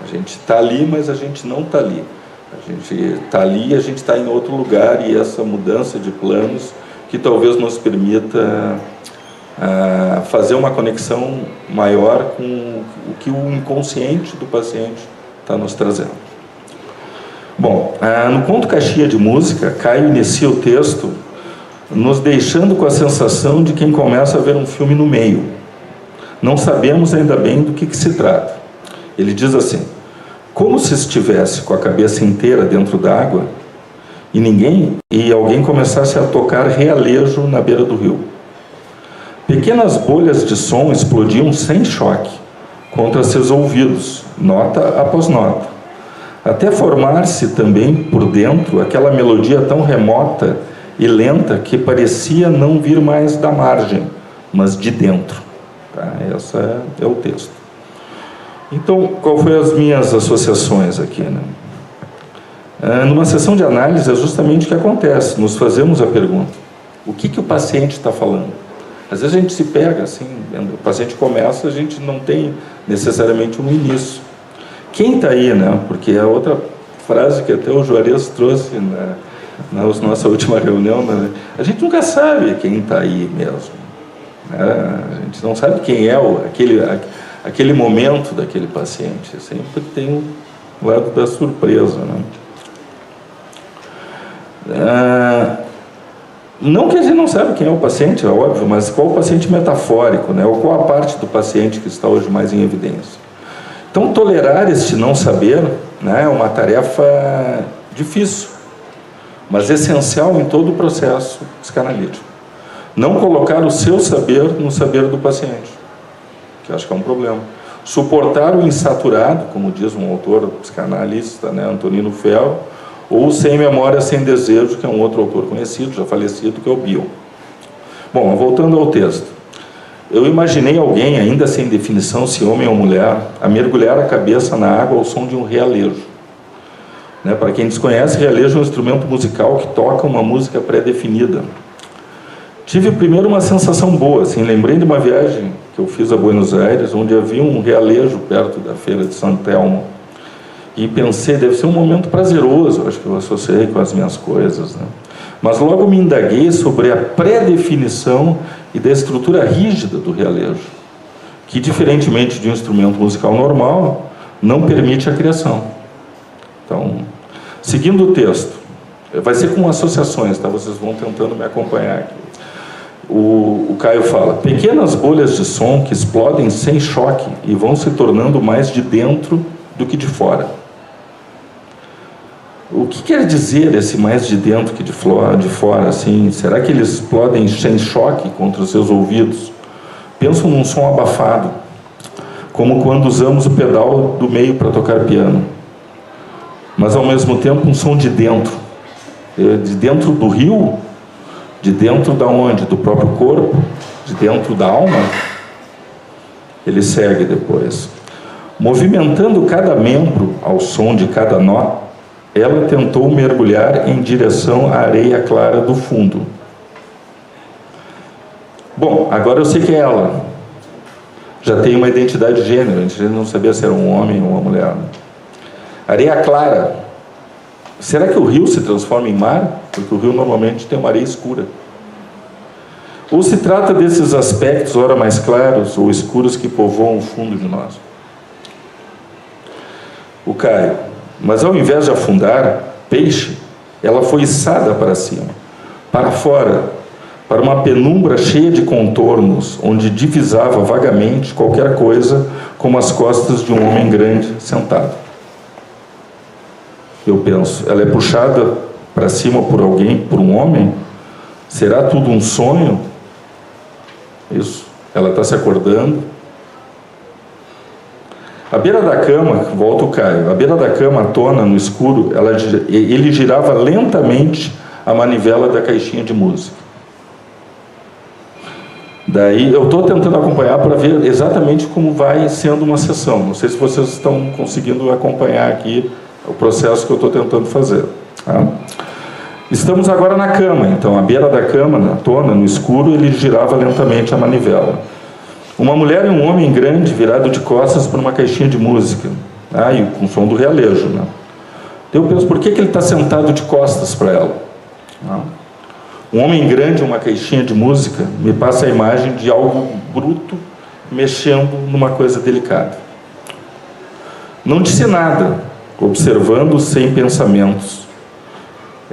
Speaker 3: A gente está ali, mas a gente não está ali. A gente está ali e a gente está em outro lugar, e essa mudança de planos que talvez nos permita fazer uma conexão maior com o que o inconsciente do paciente está nos trazendo. Bom, no conto Caixinha de Música, Caio inicia o texto nos deixando com a sensação de quem começa a ver um filme no meio. Não sabemos ainda bem do que se trata. Ele diz assim: como se estivesse com a cabeça inteira dentro d'água e alguém começasse a tocar realejo na beira do rio. Pequenas bolhas de som explodiam sem choque contra seus ouvidos, nota após nota, até formar-se também por dentro aquela melodia tão remota e lenta que parecia não vir mais da margem, mas de dentro. Tá? Esse é o texto. Então, qual foi as minhas associações aqui, né? Numa sessão de análise é justamente o que acontece. Nos fazemos a pergunta: o que o paciente está falando? Às vezes a gente se pega assim, o paciente começa, a gente não tem necessariamente um início. Quem está aí, né? Porque é outra frase que até o Juarez trouxe na nossa última reunião, né? A gente nunca sabe quem está aí mesmo, né? A gente não sabe quem é aquele momento daquele paciente. Sempre tem o lado da surpresa, né? Não que a gente não sabe quem é o paciente, é óbvio, mas qual o paciente metafórico, né? Ou qual a parte do paciente que está hoje mais em evidência. Então, tolerar este não saber, né, é uma tarefa difícil, mas essencial em todo o processo psicanalítico. Não colocar o seu saber no saber do paciente, que eu acho que é um problema. Suportar o insaturado, como diz um autor psicanalista, né, Antonino Ferro, ou Sem Memória, Sem Desejo, que é um outro autor conhecido, já falecido, que é o Bion. Bom, voltando ao texto. Eu imaginei alguém, ainda sem definição se homem ou mulher, a mergulhar a cabeça na água ao som de um realejo. Né? Para quem desconhece, realejo é um instrumento musical que toca uma música pré-definida. Tive primeiro uma sensação boa, assim, lembrei de uma viagem que eu fiz a Buenos Aires, onde havia um realejo perto da feira de San Telmo. E pensei, deve ser um momento prazeroso, acho que eu associei com as minhas coisas, né? Mas logo me indaguei sobre a pré-definição e da estrutura rígida do realejo, que, diferentemente de um instrumento musical normal, não permite a criação. Então, seguindo o texto, vai ser com associações, tá? Vocês vão tentando me acompanhar aqui. O Caio fala: pequenas bolhas de som que explodem sem choque e vão se tornando mais de dentro do que de fora. O que quer dizer esse mais de dentro que de fora? Assim? Será que eles explodem sem choque contra os seus ouvidos? Penso num som abafado, como quando usamos o pedal do meio para tocar piano. Mas, ao mesmo tempo, um som de dentro. De dentro do rio? De dentro da onde? Do próprio corpo? De dentro da alma? Ele segue depois. Movimentando cada membro ao som de cada nó, ela tentou mergulhar em direção à areia clara do fundo. Bom, agora eu sei que é ela. já tem uma identidade de gênero, a gente não sabia se era um homem ou uma mulher. Areia clara. Será que o rio se transforma em mar? Porque o rio normalmente tem uma areia escura. Ou se trata desses aspectos, ora mais claros ou escuros, que povoam o fundo de nós? O Caio. Mas ao invés de afundar, peixe, ela foi içada para cima, para fora, para uma penumbra cheia de contornos, onde divisava vagamente qualquer coisa, como as costas de um homem grande sentado. Eu penso, ela é puxada para cima por alguém, por um homem? Será tudo um sonho? Isso, ela está se acordando. À beira da cama, volta o Caio, à beira da cama, à tona, no escuro, ele girava lentamente a manivela da caixinha de música. Daí, eu estou tentando acompanhar para ver exatamente como vai sendo uma sessão. Não sei se vocês estão conseguindo acompanhar aqui o processo que eu estou tentando fazer. Tá? Estamos agora na cama, então, à beira da cama, na tona, no escuro, ele girava lentamente a manivela. Uma mulher e um homem grande virado de costas para uma caixinha de música, e com som do realejo. Né? Eu penso, por que ele está sentado de costas para ela? Um homem grande em uma caixinha de música me passa a imagem de algo bruto mexendo numa coisa delicada. Não disse nada, observando sem pensamentos.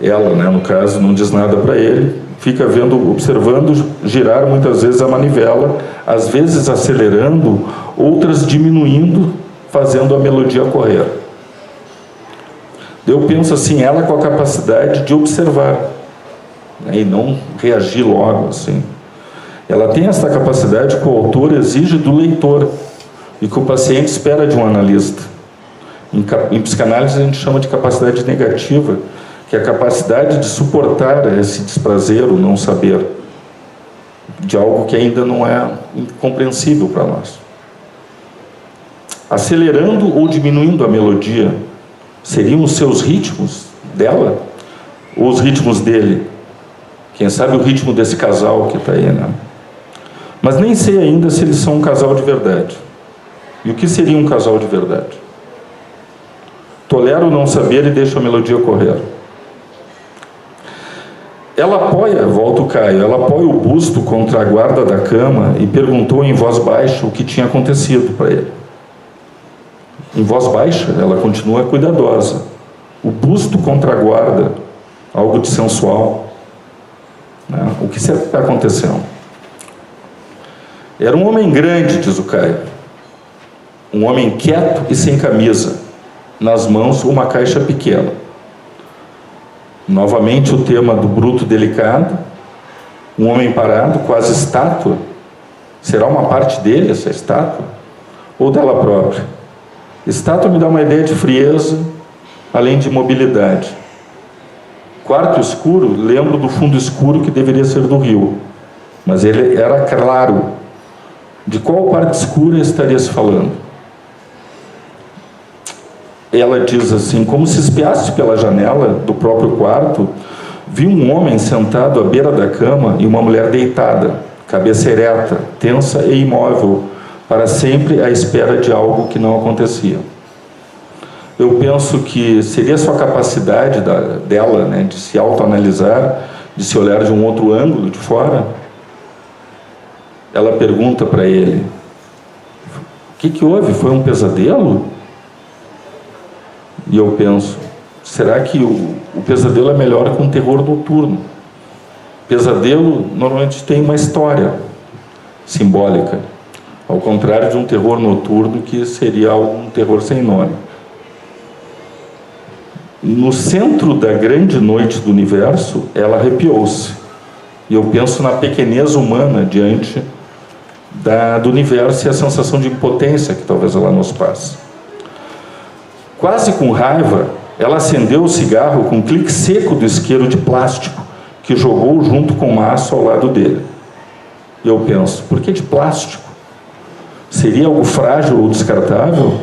Speaker 3: Ela, né, no caso, não diz nada para ele, fica observando girar muitas vezes a manivela, às vezes acelerando, outras diminuindo, fazendo a melodia correr. Eu penso assim, ela com a capacidade de observar, né, e não reagir logo assim. Ela tem essa capacidade que o autor exige do leitor e que o paciente espera de um analista. Em psicanálise a gente chama de capacidade negativa, que é a capacidade de suportar esse desprazer, o não saber, de algo que ainda não é incompreensível para nós. Acelerando ou diminuindo a melodia, seriam os seus ritmos dela ou os ritmos dele? Quem sabe o ritmo desse casal que está aí, né? Mas nem sei ainda se eles são um casal de verdade. E o que seria um casal de verdade? Tolero não saber e deixo a melodia correr. Ela apoia, volta o Caio, ela apoia o busto contra a guarda da cama e perguntou em voz baixa o que tinha acontecido para ele. Em voz baixa, ela continua cuidadosa. O busto contra a guarda, algo de sensual. Né? O que está acontecendo? Era um homem grande, diz o Caio. Um homem quieto e sem camisa. Nas mãos, uma caixa pequena. Novamente o tema do bruto delicado. Um homem parado, quase estátua. Será uma parte dele essa estátua? Ou dela própria? Estátua me dá uma ideia de frieza, além de mobilidade. Quarto escuro, lembro do fundo escuro que deveria ser do rio. Mas ele era claro. De qual parte escura estaria se falando? Ela diz assim, como se espiasse pela janela do próprio quarto, vi um homem sentado à beira da cama e uma mulher deitada, cabeça ereta, tensa e imóvel, para sempre à espera de algo que não acontecia. Eu penso que seria só a capacidade dela, né, de se autoanalisar, de se olhar de um outro ângulo, de fora. Ela pergunta para ele, o que houve? Foi um pesadelo? E eu penso, será que o pesadelo é melhor que um terror noturno? Pesadelo normalmente tem uma história simbólica, ao contrário de um terror noturno que seria um terror sem nome. No centro da grande noite do universo, ela arrepiou-se. E eu penso na pequenez humana diante do universo e a sensação de impotência que talvez ela nos passe. Quase com raiva, ela acendeu o cigarro com um clique seco do isqueiro de plástico que jogou junto com o maço ao lado dele. E eu penso, por que de plástico? Seria algo frágil ou descartável?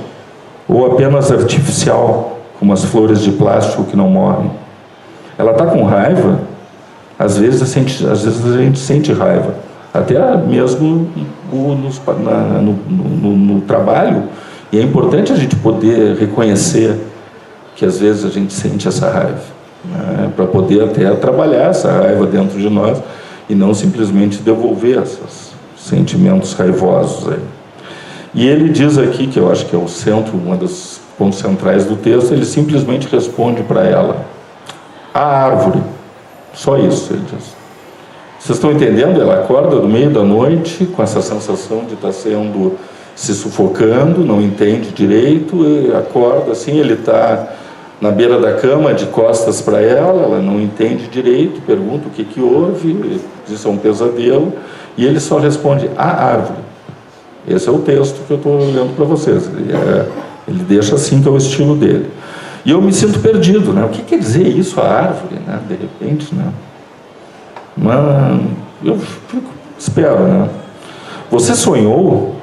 Speaker 3: Ou apenas artificial, como as flores de plástico que não morrem? Ela está com raiva? Às vezes a gente sente raiva. até mesmo no trabalho. E é importante a gente poder reconhecer que às vezes a gente sente essa raiva, né? Para poder até trabalhar essa raiva dentro de nós e não simplesmente devolver esses sentimentos raivosos aí. E ele diz aqui, que eu acho que é o centro, um dos pontos centrais do texto, ele simplesmente responde para ela: a árvore. Só isso, ele diz. Vocês estão entendendo? Ela acorda no meio da noite com essa sensação de estar se sufocando, não entende direito, e acorda assim, ele está na beira da cama, de costas para ela não entende direito, pergunta o que houve, diz: é um pesadelo, e ele só responde: a árvore. Esse é o texto que eu estou lendo para vocês. Ele deixa assim, que é o estilo dele. E eu me sinto perdido, né? O que quer dizer isso, a árvore, né? De repente, né? Mas eu espero, né? Você sonhou,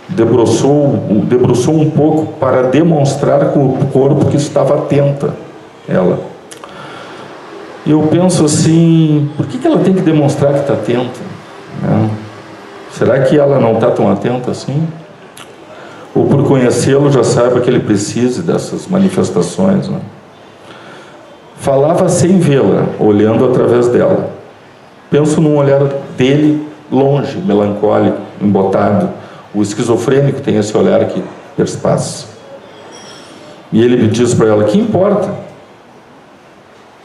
Speaker 3: debruçou um pouco para demonstrar com o corpo que estava atenta, ela. E eu penso assim, por que ela tem que demonstrar que está atenta, né? Será que ela não está tão atenta assim? Ou por conhecê-lo já saiba que ele precise dessas manifestações, né? Falava sem vê-la, olhando através dela. Penso num olhar dele longe, melancólico, embotado. O esquizofrênico tem esse olhar que perspassa. E ele diz para ela: que importa?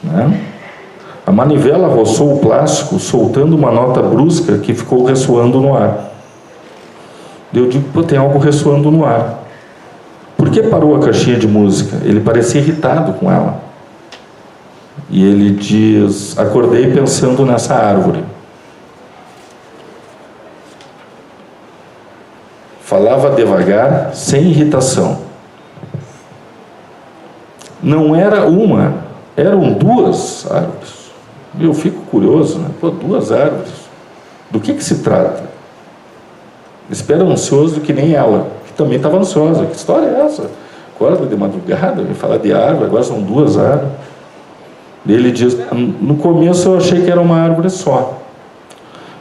Speaker 3: Né? A manivela roçou o plástico, soltando uma nota brusca que ficou ressoando no ar. Eu digo: pô, tem algo ressoando no ar. Por que parou a caixinha de música? Ele parecia irritado com ela. E ele diz: acordei pensando nessa árvore. Falava devagar, sem irritação. Não era uma, eram duas árvores. Eu fico curioso, né? Pô, duas árvores. Do que se trata? Espera ansioso que nem ela, que também estava ansiosa. Que história é essa? Acorda de madrugada, me falar de árvore, agora são duas árvores. Ele diz: no começo eu achei que era uma árvore só.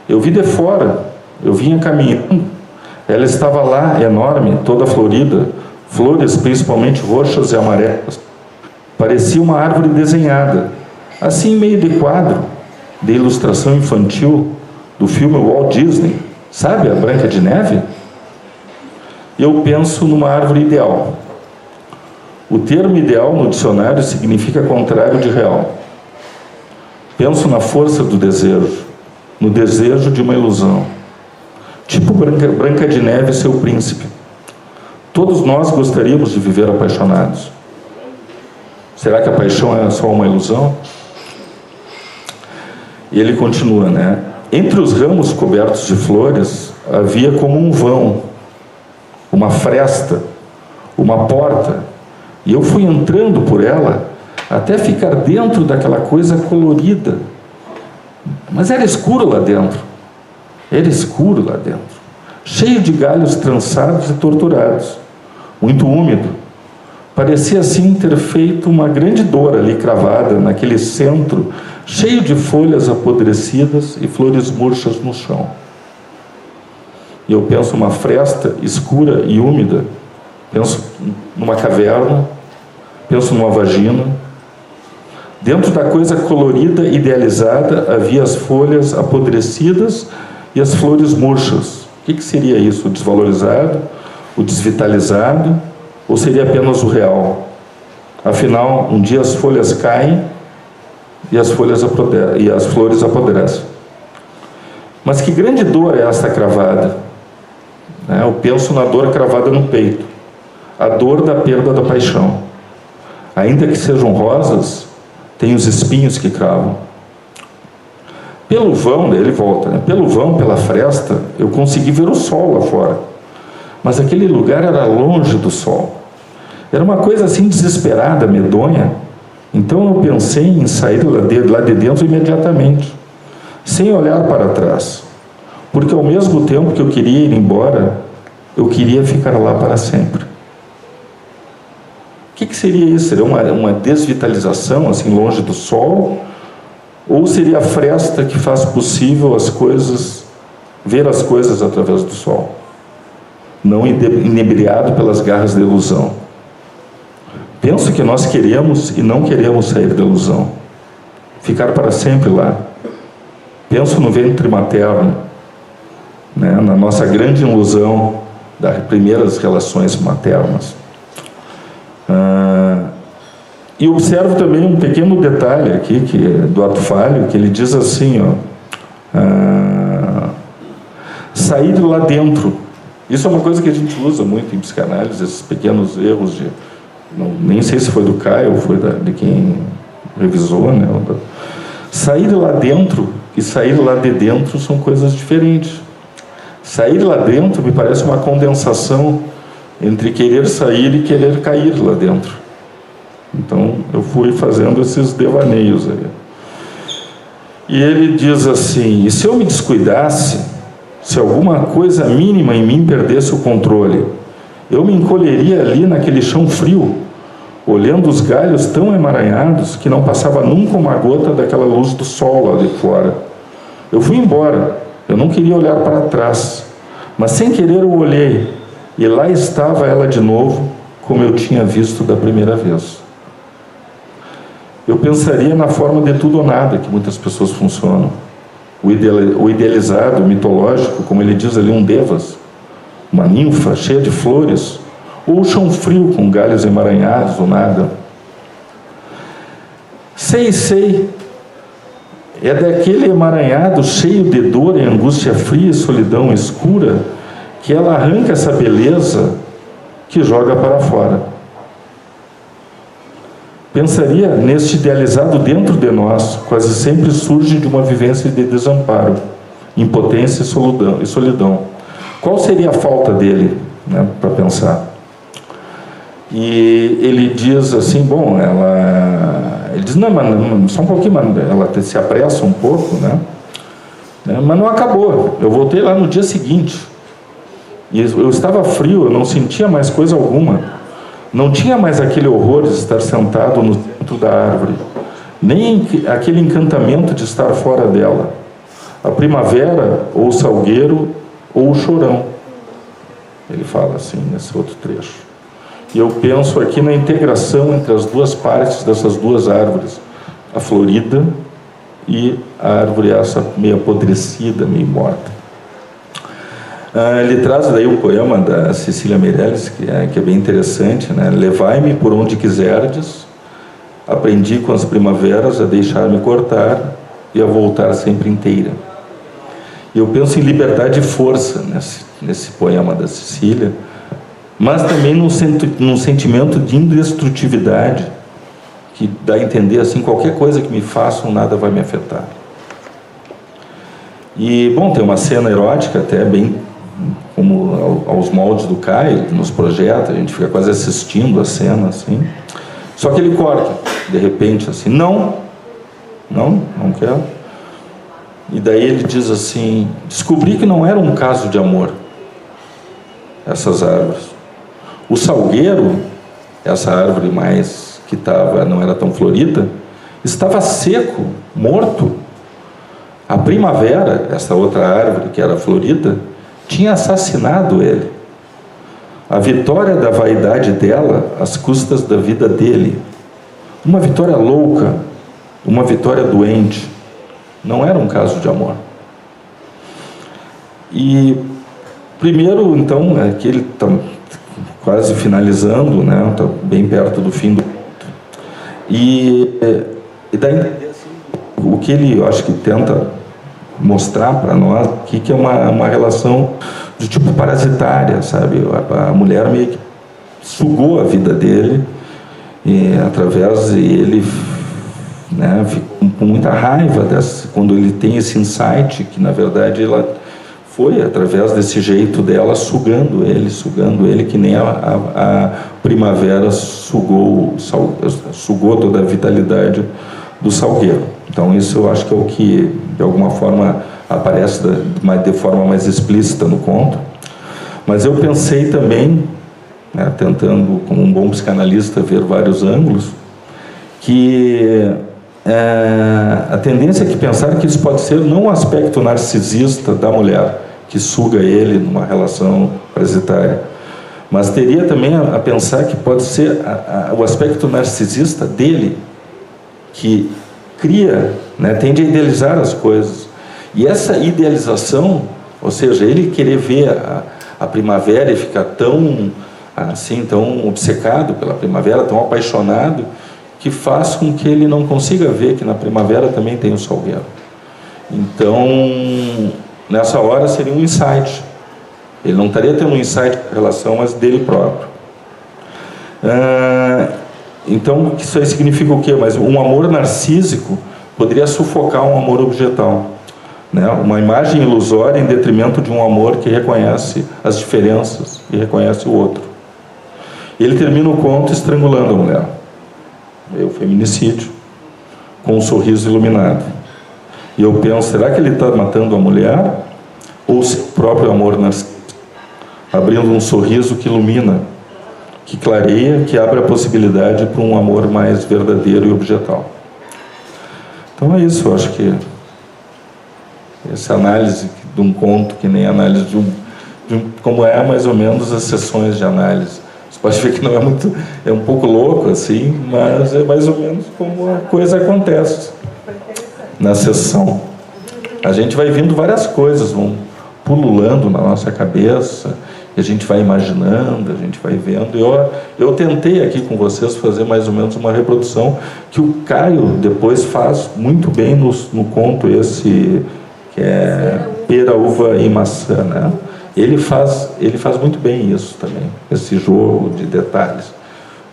Speaker 3: Eu vi de fora, eu vinha caminhando, ela estava lá, enorme, toda florida, flores principalmente roxas e amarelas. Parecia uma árvore desenhada, assim meio de quadro, de ilustração infantil, do filme Walt Disney, sabe, a Branca de Neve? Eu penso numa árvore ideal. O termo ideal no dicionário significa contrário de real. Penso na força do desejo, no desejo de uma ilusão. Tipo Branca de Neve e seu príncipe. Todos nós gostaríamos de viver apaixonados. Será que a paixão é só uma ilusão? E ele continua, né? Entre os ramos cobertos de flores, havia como um vão, uma fresta, uma porta. E eu fui entrando por ela até ficar dentro daquela coisa colorida. Mas era escuro lá dentro. Era escuro lá dentro. Cheio de galhos trançados e torturados. Muito úmido. Parecia assim ter feito uma grande dor ali cravada naquele centro, cheio de folhas apodrecidas e flores murchas no chão. E eu penso numa fresta escura e úmida. Penso numa caverna. Penso numa vagina. Dentro da coisa colorida, idealizada, havia as folhas apodrecidas e as flores murchas. O que seria isso? O desvalorizado? O desvitalizado? Ou seria apenas o real? Afinal, um dia as folhas caem e as flores apodrecem. Mas que grande dor é esta cravada? Eu penso na dor cravada no peito. A dor da perda da paixão. Ainda que sejam rosas, tem os espinhos que cravam. Pelo vão, ele volta, né? Pelo vão, pela fresta, eu consegui ver o sol lá fora. Mas aquele lugar era longe do sol. Era uma coisa assim desesperada, medonha. Então eu pensei em sair lá de dentro imediatamente, sem olhar para trás. Porque ao mesmo tempo que eu queria ir embora, eu queria ficar lá para sempre. O que seria isso? Seria uma desvitalização, assim, longe do sol? Ou seria a fresta que faz possível as coisas ver as coisas através do sol, não inebriado pelas garras da ilusão. Penso que nós queremos e não queremos sair da ilusão, ficar para sempre lá. Penso no ventre materno, né, na nossa grande ilusão das primeiras relações maternas. E observo também um pequeno detalhe aqui do ato falho, que ele diz assim, sair lá dentro. Isso é uma coisa que a gente usa muito em psicanálise, esses pequenos erros nem sei se foi do Caio ou foi de quem revisou, né? Sair lá dentro e sair lá de dentro são coisas diferentes. Sair lá dentro me parece uma condensação entre querer sair e querer cair lá dentro. Então eu fui fazendo esses devaneios aí. E ele diz assim: e se eu me descuidasse, se alguma coisa mínima em mim perdesse o controle, eu me encolheria ali naquele chão frio, olhando os galhos tão emaranhados que não passava nunca uma gota daquela luz do sol lá de fora. Eu fui embora, eu não queria olhar para trás, mas sem querer eu olhei, e lá estava ela de novo, como eu tinha visto da primeira vez. Eu pensaria na forma de tudo ou nada que muitas pessoas funcionam. O idealizado, o mitológico, como ele diz ali, um devas, uma ninfa cheia de flores, ou o chão frio com galhos emaranhados ou nada. Sei, é daquele emaranhado cheio de dor e angústia fria e solidão escura que ela arranca essa beleza que joga para fora. Pensaria neste idealizado dentro de nós, quase sempre surge de uma vivência de desamparo, impotência e solidão. Qual seria a falta dele, né, para pensar? E ele diz assim, bom, ele diz, não, mas só um pouquinho, mas ela se apressa um pouco, né? Mas não acabou. Eu voltei lá no dia seguinte, e eu estava frio, eu não sentia mais coisa alguma. Não tinha mais aquele horror de estar sentado no centro da árvore, nem aquele encantamento de estar fora dela. A primavera, ou o salgueiro, ou o chorão. Ele fala assim, nesse outro trecho. E eu penso aqui na integração entre as duas partes dessas duas árvores, a florida e a árvore essa meio apodrecida, meio morta. Ele traz daí o poema da Cecília Meirelles, que é bem interessante, né? Levai-me por onde quiserdes, aprendi com as primaveras a deixar-me cortar e a voltar sempre inteira. E eu penso em liberdade e força nesse poema da Cecília, mas também num sentimento de indestrutividade, que dá a entender assim, qualquer coisa que me façam, nada vai me afetar. E, bom, tem uma cena erótica até bem como aos moldes do Caio, que nos projeta, a gente fica quase assistindo a cena, assim. Só que ele corta, de repente, assim, não quero. E daí ele diz assim, descobri que não era um caso de amor, essas árvores. O salgueiro, essa árvore mais que não era tão florida, estava seco, morto. A primavera, essa outra árvore que era florida, tinha assassinado ele. A vitória da vaidade dela às custas da vida dele. Uma vitória louca, uma vitória doente. Não era um caso de amor. E primeiro, então, que ele está quase finalizando, né? Está bem perto do fim do... E dá a entender assim, o que ele, eu acho que tenta mostrar para nós que é uma relação de tipo parasitária, sabe? A mulher meio que sugou a vida dele e ele, né, fica com muita raiva quando ele tem esse insight que na verdade ela foi através desse jeito dela sugando ele que nem a primavera sugou toda a vitalidade do salgueiro. Então isso eu acho que é o que de alguma forma aparece de forma mais explícita no conto. Mas eu pensei também, né, tentando como um bom psicanalista ver vários ângulos, que a tendência é que pensar que isso pode ser não um aspecto narcisista da mulher, que suga ele numa relação parasitária. Mas teria também a pensar que pode ser o aspecto narcisista dele, que cria, né, tende a idealizar as coisas. E essa idealização, ou seja, ele querer ver a primavera e ficar tão obcecado pela primavera, tão apaixonado, que faz com que ele não consiga ver que na primavera também tem o salgueiro. Então, nessa hora seria um insight. Ele não estaria tendo um insight com relação, mas dele próprio. Então, isso aí significa o quê? Mas um amor narcísico poderia sufocar um amor objetal, né? Uma imagem ilusória em detrimento de um amor que reconhece as diferenças e reconhece o outro. Ele termina o conto estrangulando a mulher. É o feminicídio, com um sorriso iluminado. E eu penso, será que ele está matando a mulher ou o seu próprio amor narcísico? Abrindo um sorriso que ilumina, que clareia, que abre a possibilidade para um amor mais verdadeiro e objetal. Então é isso, eu acho que essa análise de um conto, que nem análise de um como é mais ou menos as sessões de análise. Você pode ver que não é muito, é um pouco louco assim, mas é mais ou menos como a coisa acontece na sessão. A gente vai vendo várias coisas, vão pululando na nossa cabeça, e a gente vai imaginando, a gente vai vendo. Eu tentei aqui com vocês fazer mais ou menos uma reprodução que o Caio depois faz muito bem no conto esse, que é Pera, Uva e Maçã, né? Ele faz muito bem isso também, esse jogo de detalhes,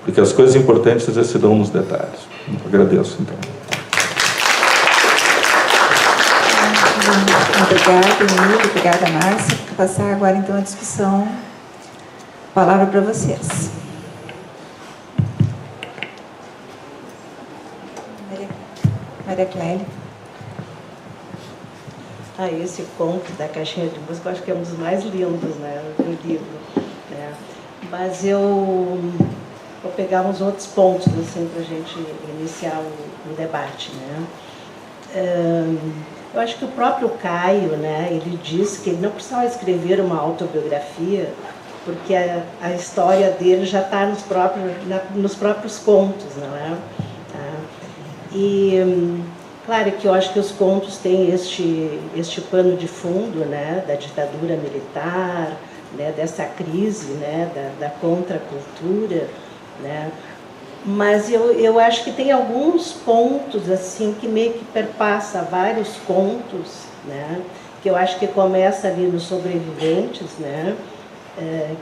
Speaker 3: porque as coisas importantes se dão nos detalhes. Eu agradeço, então.
Speaker 1: Obrigada, Emílio. Obrigada, Márcia. Vou passar agora, então, a discussão. Palavra para vocês. Maria Clélia.
Speaker 4: Esse conto da caixinha de música, eu acho que é um dos mais lindos, né, do livro, né? Mas eu vou pegar uns outros pontos, assim, para a gente iniciar o debate, né? Eu acho que o próprio Caio, né, ele diz que ele não precisava escrever uma autobiografia, porque a história dele já está nos próprios contos, não é? E claro que eu acho que os contos têm este pano de fundo, né, da ditadura militar, né, dessa crise, né, da contracultura, né? Mas eu acho que tem alguns pontos assim que meio que perpassa vários contos, né, que eu acho que começa ali nos sobreviventes, né,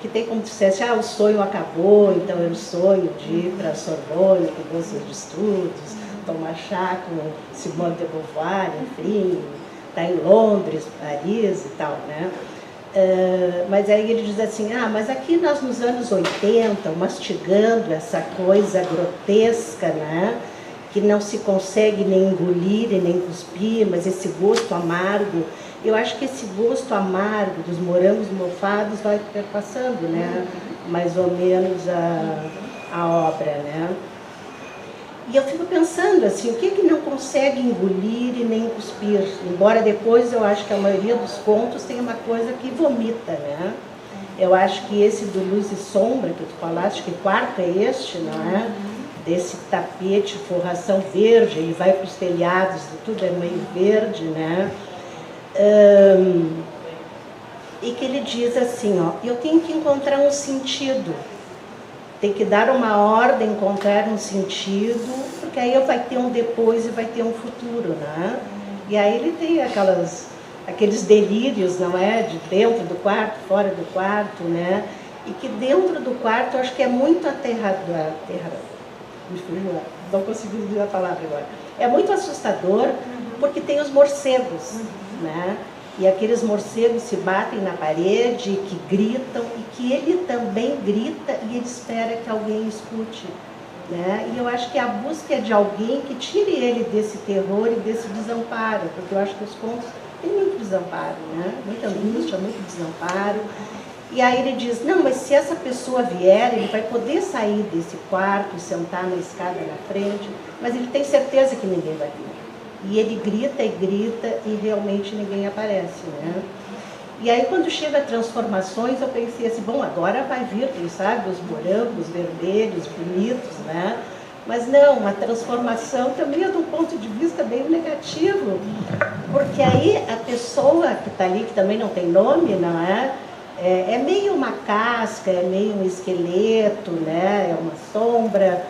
Speaker 4: que tem como se dissesse, o sonho acabou, então era o sonho de ir para a Sorbonne com bolsas de estudos, tomar chá com Simone de Beauvoir, enfim, está em Londres, Paris e tal, né? Mas aí ele diz assim, mas aqui nós nos anos 80, mastigando essa coisa grotesca, né? Que não se consegue nem engolir e nem cuspir, mas esse gosto amargo, eu acho que esse gosto amargo dos morangos mofados vai perpassando, né? Mais ou menos a obra, né? E eu fico pensando assim, o que não consegue engolir e nem cuspir? Embora depois eu acho que a maioria dos contos tem uma coisa que vomita, né? Eu acho que esse do Luz e Sombra, que tu falaste, que quarto é este, não é? Desse tapete, forração verde, ele vai para os telhados, tudo é meio verde, né? E que ele diz assim, eu tenho que encontrar um sentido. Tem que dar uma ordem, encontrar um sentido, porque aí vai ter um depois e vai ter um futuro, né? E aí ele tem aqueles delírios, não é? De dentro do quarto, fora do quarto, né? E que dentro do quarto eu acho que é muito aterrador. Não consigo dizer a palavra agora. É muito assustador, porque tem os morcegos, né? E aqueles morcegos se batem na parede, que gritam, e que ele também grita e ele espera que alguém escute, né? E eu acho que a busca é de alguém que tire ele desse terror e desse desamparo, porque eu acho que os contos têm muito desamparo, né? Muita angústia, muito desamparo. E aí ele diz, não, mas se essa pessoa vier, ele vai poder sair desse quarto e sentar na escada na frente, mas ele tem certeza que ninguém vai vir. E ele grita e realmente ninguém aparece, né? E aí, quando chega a transformações, eu pensei assim, bom, agora vai vir, quem sabe, os morangos vermelhos, bonitos, né? Mas não, a transformação também é de um ponto de vista bem negativo, porque aí a pessoa que está ali, que também não tem nome, não é? É meio uma casca, é meio um esqueleto, né? É uma sombra,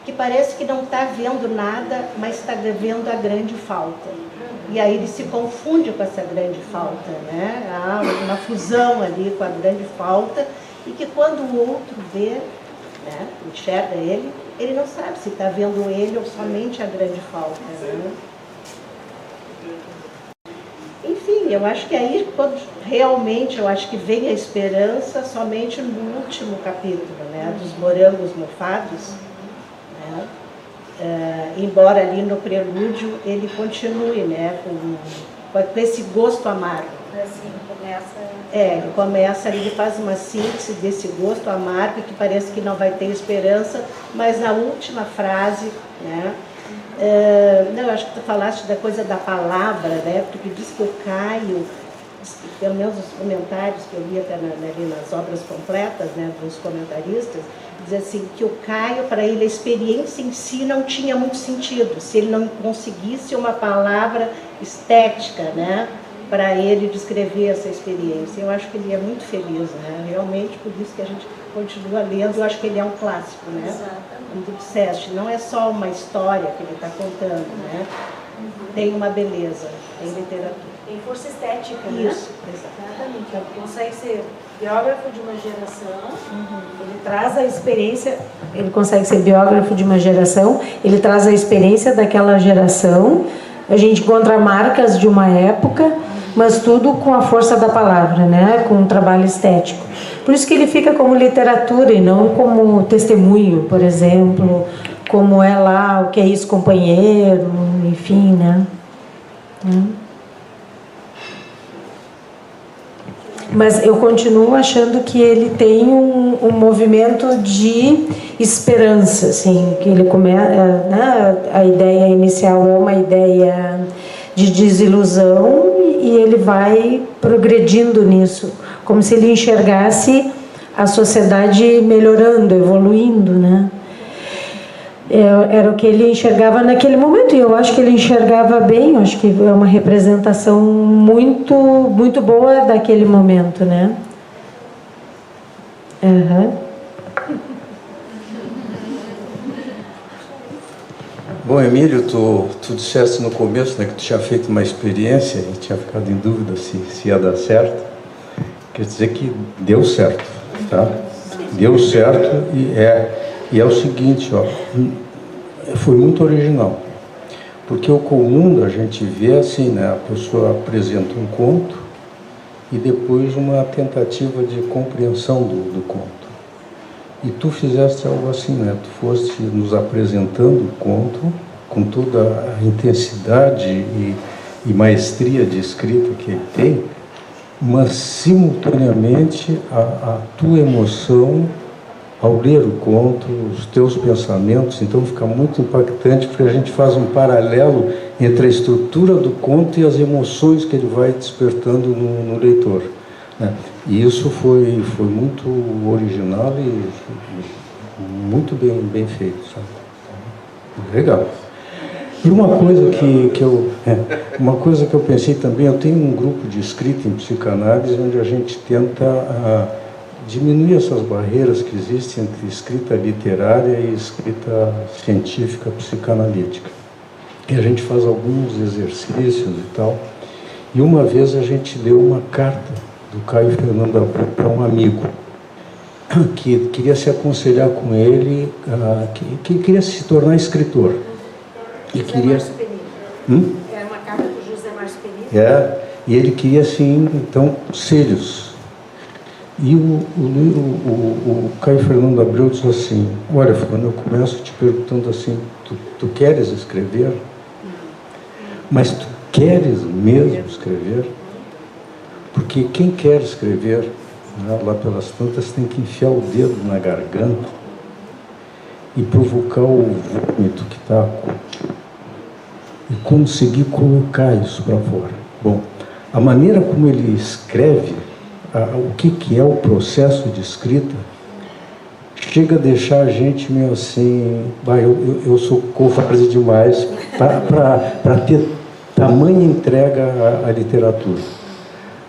Speaker 4: que parece que não está vendo nada, mas está vendo a grande falta. E aí ele se confunde com essa grande falta, né? Há uma fusão ali com a grande falta, e que quando o outro vê, né, enxerga ele não sabe se está vendo ele ou somente a grande falta, né? Enfim, eu acho que aí, quando realmente, eu acho que vem a esperança somente no último capítulo, né, dos morangos mofados, né? Embora ali no prelúdio ele continue, né, com esse gosto amargo.
Speaker 2: Assim,
Speaker 4: Ele começa ali, ele faz uma síntese desse gosto amargo que parece que não vai ter esperança, mas na última frase, né? Eu acho que tu falaste da coisa da palavra, né? Porque diz que o Caio, pelo menos os comentários que eu li até ali nas obras completas, né, dos comentaristas, diz assim, que o Caio, para ele, a experiência em si não tinha muito sentido, se ele não conseguisse uma palavra estética, né, para ele descrever essa experiência. Eu acho que ele é muito feliz, né? Realmente, por isso que a gente continua lendo, eu acho que ele é um clássico, né? Como tu disseste, não é só uma história que ele está contando, né? Tem uma beleza, tem literatura.
Speaker 2: Tem força estética,
Speaker 4: Isso,
Speaker 2: né?
Speaker 4: exatamente.
Speaker 2: Ele consegue ser biógrafo de uma geração, ele traz a experiência, ele consegue ser biógrafo de uma geração, ele traz a experiência daquela geração, a gente encontra marcas de uma época, mas tudo com a força da palavra, né? Com um trabalho estético. Por isso que ele fica como literatura e não como testemunho, por exemplo, como é lá, o que é isso, companheiro, enfim, né? Mas eu continuo achando que ele tem um movimento de esperança, assim, que ele começa, né? A ideia inicial é uma ideia de desilusão e ele vai progredindo nisso, como se ele enxergasse a sociedade melhorando, evoluindo, né? Era o que ele enxergava naquele momento, e eu acho que ele enxergava bem, eu acho que é uma representação muito, muito boa daquele momento, né?
Speaker 5: Bom, Emílio, tu disseste no começo, né, que tu tinha feito uma experiência e tinha ficado em dúvida se ia dar certo. Quer dizer que deu certo, tá? Deu certo e é o seguinte, ó, foi muito original. Porque o comum da gente vê assim, né, a pessoa apresenta um conto e depois uma tentativa de compreensão do conto. E tu fizeste algo assim, né? Tu foste nos apresentando o conto com toda a intensidade e maestria de escrita que ele tem, mas simultaneamente a tua emoção ao ler o conto, os teus pensamentos. Então fica muito impactante, porque a gente faz um paralelo entre a estrutura do conto e as emoções que ele vai despertando no leitor, né? E isso foi muito original e muito bem feito, sabe? Legal. E uma coisa que eu pensei também, eu tenho um grupo de escrita em psicanálise onde a gente tenta diminuir essas barreiras que existem entre escrita literária e escrita científica psicanalítica. E a gente faz alguns exercícios e tal. E uma vez a gente leu uma carta do Caio Fernando Abreu para um amigo que queria se aconselhar com ele, que queria se tornar escritor. E queria...
Speaker 2: Era uma carta do José Márcio Pereira.
Speaker 5: E ele queria, assim, então, conselhos. E o Caio Fernando Abreu disse assim: olha, Fulano, eu começo te perguntando assim, tu queres escrever? Mas tu queres mesmo escrever? Porque quem quer escrever, né, lá pelas tantas, tem que enfiar o dedo na garganta e provocar o vômito que está e conseguir colocar isso para fora. Bom, a maneira como ele escreve, o que é o processo de escrita, chega a deixar a gente meio assim, eu sou covarde demais para ter tamanha entrega à literatura.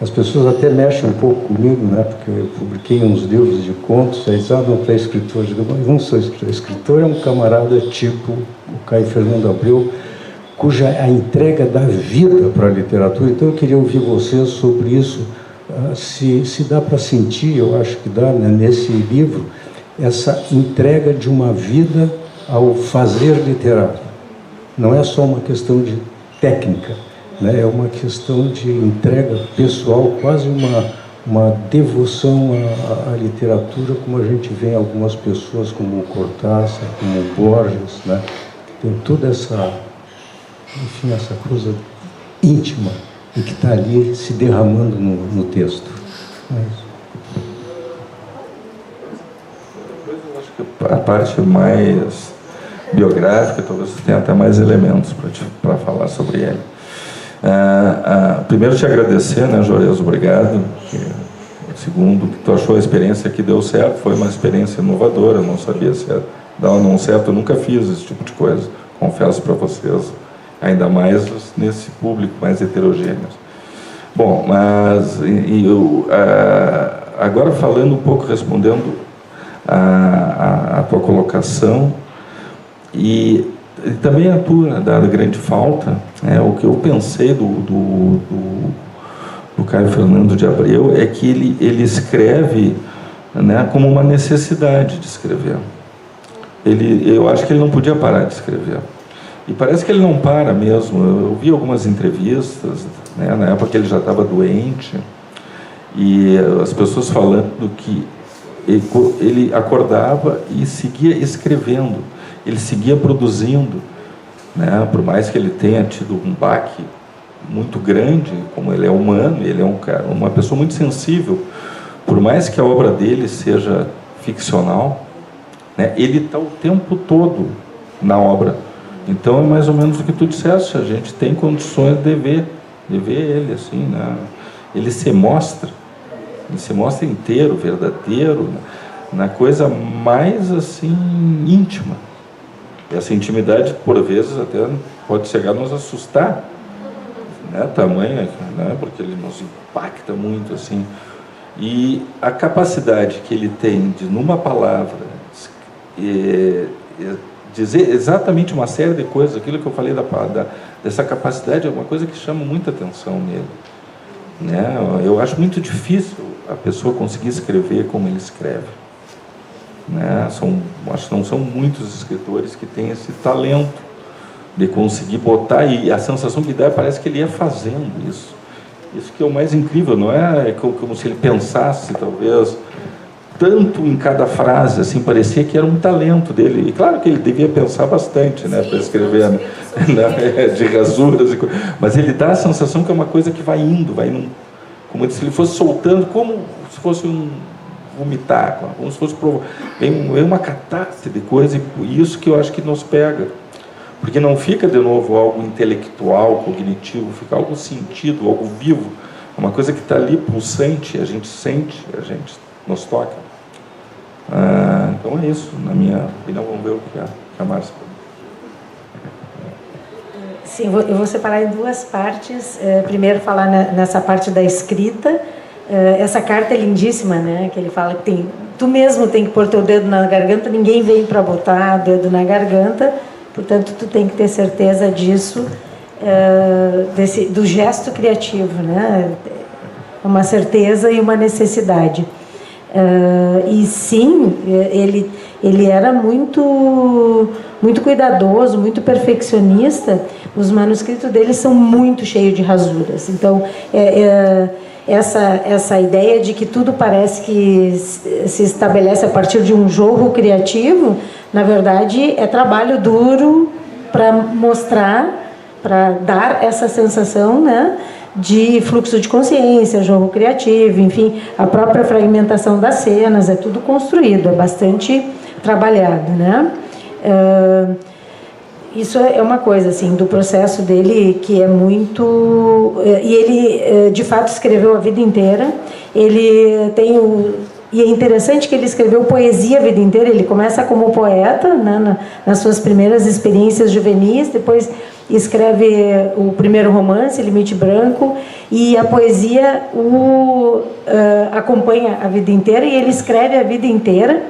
Speaker 5: As pessoas até mexem um pouco comigo, né? Porque eu publiquei uns livros de contos, aí não é escritor, eu digo, mas não sou escritor. Escritor é um camarada tipo o Caio Fernando Abreu, cuja a entrega da vida para a literatura. Então eu queria ouvir vocês sobre isso, se dá para sentir, eu acho que dá, né, nesse livro, essa entrega de uma vida ao fazer literário. Não é só uma questão de técnica, né? É uma questão de entrega pessoal, quase uma devoção à literatura, como a gente vê em algumas pessoas, como o Cortázar, como o Borges, né? Tem toda essa, enfim, essa coisa íntima e que está ali se derramando no texto. É isso.
Speaker 3: A parte mais biográfica, talvez você tenha até mais elementos para falar sobre ele. Primeiro, te agradecer, né, Juarez, obrigado. Segundo, que tu achou a experiência que deu certo, foi uma experiência inovadora, eu não sabia se ia dar ou não certo, eu nunca fiz esse tipo de coisa, confesso para vocês, ainda mais nesse público mais heterogêneo. Bom, mas agora falando um pouco, respondendo a tua colocação e também a tua da grande falta, o que eu pensei do Caio Fernando de Abreu é que ele escreve, né, como uma necessidade de escrever. Eu acho que ele não podia parar de escrever. E parece que ele não para mesmo. Eu vi algumas entrevistas, né, na época que ele já estava doente, e as pessoas falando que ele acordava e seguia escrevendo, ele seguia produzindo, né? Por mais que ele tenha tido um baque muito grande, como ele é humano, ele é uma pessoa muito sensível, por mais que a obra dele seja ficcional, né? Ele está o tempo todo na obra. Então é mais ou menos o que tu disseste, a gente tem condições de ver ele assim, né? Ele se mostra inteiro, verdadeiro, na coisa mais assim íntima. E essa intimidade, por vezes, até pode chegar a nos assustar, né? Tamanha, né? Porque ele nos impacta muito assim. E a capacidade que ele tem de, numa palavra, dizer exatamente uma série de coisas, aquilo que eu falei dessa capacidade é uma coisa que chama muita atenção nele, né? Eu acho muito difícil a pessoa conseguir escrever como ele escreve, né? Acho que não são muitos escritores que têm esse talento de conseguir botar, e a sensação que dá parece que ele ia fazendo isso que é o mais incrível, não é como se ele pensasse talvez tanto em cada frase, assim, parecia que era um talento dele. E claro que ele devia pensar bastante, né, para escrever, né, de rasuras e coisas. Mas ele dá a sensação que é uma coisa que vai indo, como se ele fosse soltando, como se fosse um vomitar, como se fosse vem uma catarse de coisa, e isso que eu acho que nos pega. Porque não fica, de novo, algo intelectual, cognitivo, fica algo sentido, algo vivo. É uma coisa que está ali, pulsante, a gente sente, a gente nos toca. Então é isso, na minha opinião. Vamos ver o que a Márcia.
Speaker 2: Sim, eu vou separar em duas partes. Primeiro falar nessa parte da escrita. Essa carta é lindíssima, né? Que ele fala que tu mesmo tem que pôr teu dedo na garganta, ninguém vem para botar o dedo na garganta, portanto tu tem que ter certeza disso, do gesto criativo, né? Uma certeza e uma necessidade. E sim, ele era muito cuidadoso, muito perfeccionista. Os manuscritos dele são muito cheios de rasuras. Então, essa ideia de que tudo parece que se estabelece a partir de um jogo criativo, na verdade, é trabalho duro para mostrar, para dar essa sensação, né, de fluxo de consciência, jogo criativo, enfim, a própria fragmentação das cenas, é tudo construído, é bastante trabalhado, né? isso é uma coisa, assim, do processo dele que é muito... E ele, de fato, escreveu a vida inteira. Ele tem e é interessante que ele escreveu poesia a vida inteira. Ele começa como poeta, né, nas suas primeiras experiências juvenis, depois escreve o primeiro romance, Limite Branco, e a poesia acompanha a vida inteira, e ele escreve a vida inteira.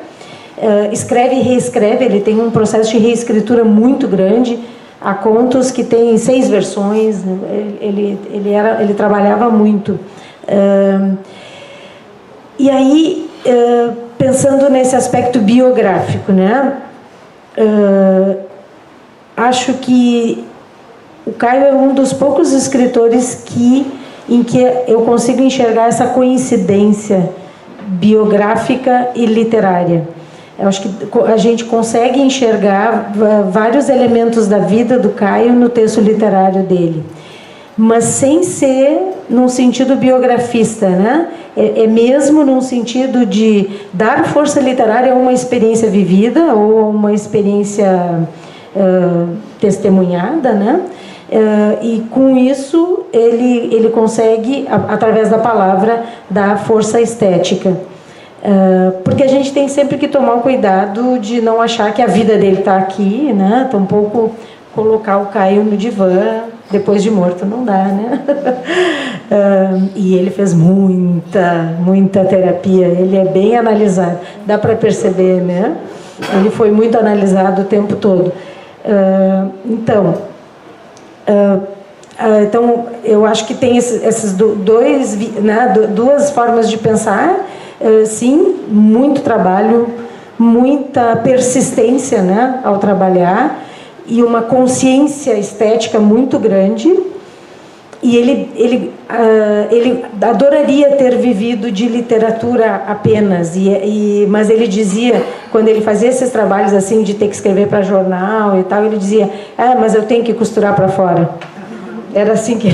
Speaker 2: Escreve e reescreve, ele tem um processo de reescritura muito grande. Há contos que tem 6 versões, ele trabalhava muito. E aí, pensando nesse aspecto biográfico, né, acho que o Caio é um dos poucos escritores em que eu consigo enxergar essa coincidência biográfica e literária. Eu acho que a gente consegue enxergar vários elementos da vida do Caio no texto literário dele, mas sem ser num sentido biografista, né? É mesmo num sentido de dar força literária a uma experiência vivida ou a uma experiência testemunhada, né? E com isso ele consegue, através da palavra, dar força estética. Porque a gente tem sempre que tomar o cuidado de não achar que a vida dele está aqui, né? Tampouco colocar o Caio no divã depois de morto, não dá, né? E ele fez muita terapia, ele é bem analisado, dá para perceber, né? Ele foi muito analisado o tempo todo. Então, eu acho que tem esses duas formas de pensar. Sim, muito trabalho, muita persistência, né, ao trabalhar, e uma consciência estética muito grande. E ele adoraria ter vivido de literatura apenas, mas ele dizia, quando ele fazia esses trabalhos assim de ter que escrever para jornal e tal, ele dizia: mas eu tenho que costurar para fora. Era assim que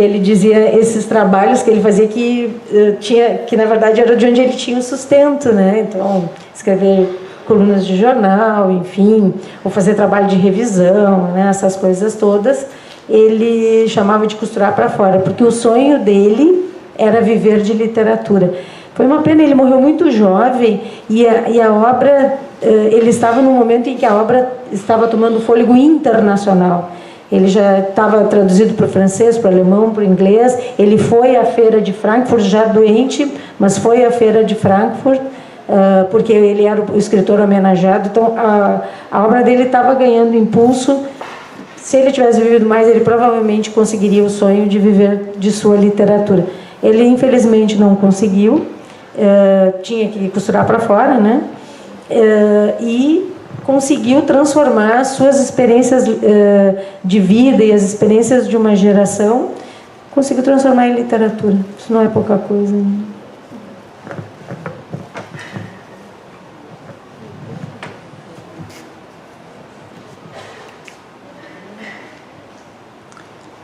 Speaker 2: ele dizia, esses trabalhos que ele fazia que na verdade era de onde ele tinha o sustento, né? Então, escrever colunas de jornal, enfim, ou fazer trabalho de revisão, né? Essas coisas todas, ele chamava de costurar para fora, porque o sonho dele era viver de literatura. Foi uma pena, ele morreu muito jovem, e a obra, ele estava num momento em que a obra estava tomando fôlego internacional. Ele já estava traduzido para o francês, para o alemão, para o inglês. Ele foi à Feira de Frankfurt, já doente, mas foi à Feira de Frankfurt, porque ele era o escritor homenageado. Então, a obra dele estava ganhando impulso. Se ele tivesse vivido mais, ele provavelmente conseguiria o sonho de viver de sua literatura. Ele, infelizmente, não conseguiu. Tinha que costurar para fora, né? E conseguiu transformar as suas experiências de vida e as experiências de uma geração, conseguiu transformar em literatura. Isso não é pouca coisa, né?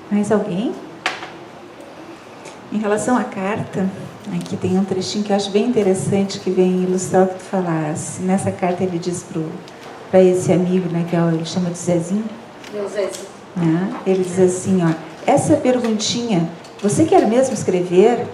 Speaker 1: Mais alguém? Em relação à carta, aqui tem um trechinho que eu acho bem interessante, que vem ilustrar o que tu falaste. Nessa carta ele diz para esse amigo, né, que ele chama de Zezinho.
Speaker 2: Meu Zezinho.
Speaker 1: Né? Ele diz assim, essa perguntinha, você quer mesmo escrever?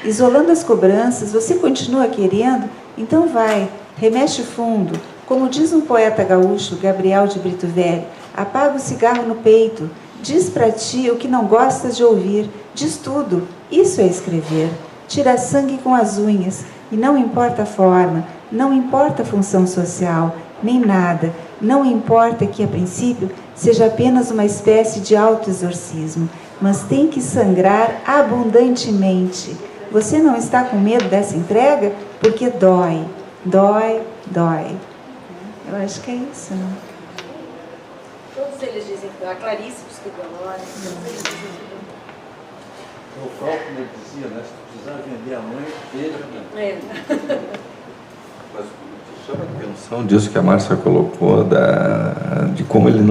Speaker 1: Isolando as cobranças, você continua querendo? Então vai, remexe fundo. Como diz um poeta gaúcho, Gabriel de Brito Velho, apaga o cigarro no peito, diz para ti o que não gostas de ouvir, diz tudo, isso é escrever. Tira sangue com as unhas, e não importa a forma, não importa a função social, nem nada, não importa que, a princípio, seja apenas uma espécie de autoexorcismo, mas tem que sangrar abundantemente. Você não está com medo dessa entrega? Porque dói, dói, dói. Eu acho que é isso, né?
Speaker 2: Todos eles dizem que dói. A Clarice diz que dói.
Speaker 5: O próprio me dizia, né? Se precisar vender a mãe, veja.
Speaker 3: Mas chama a atenção disso que a Márcia colocou, de como ele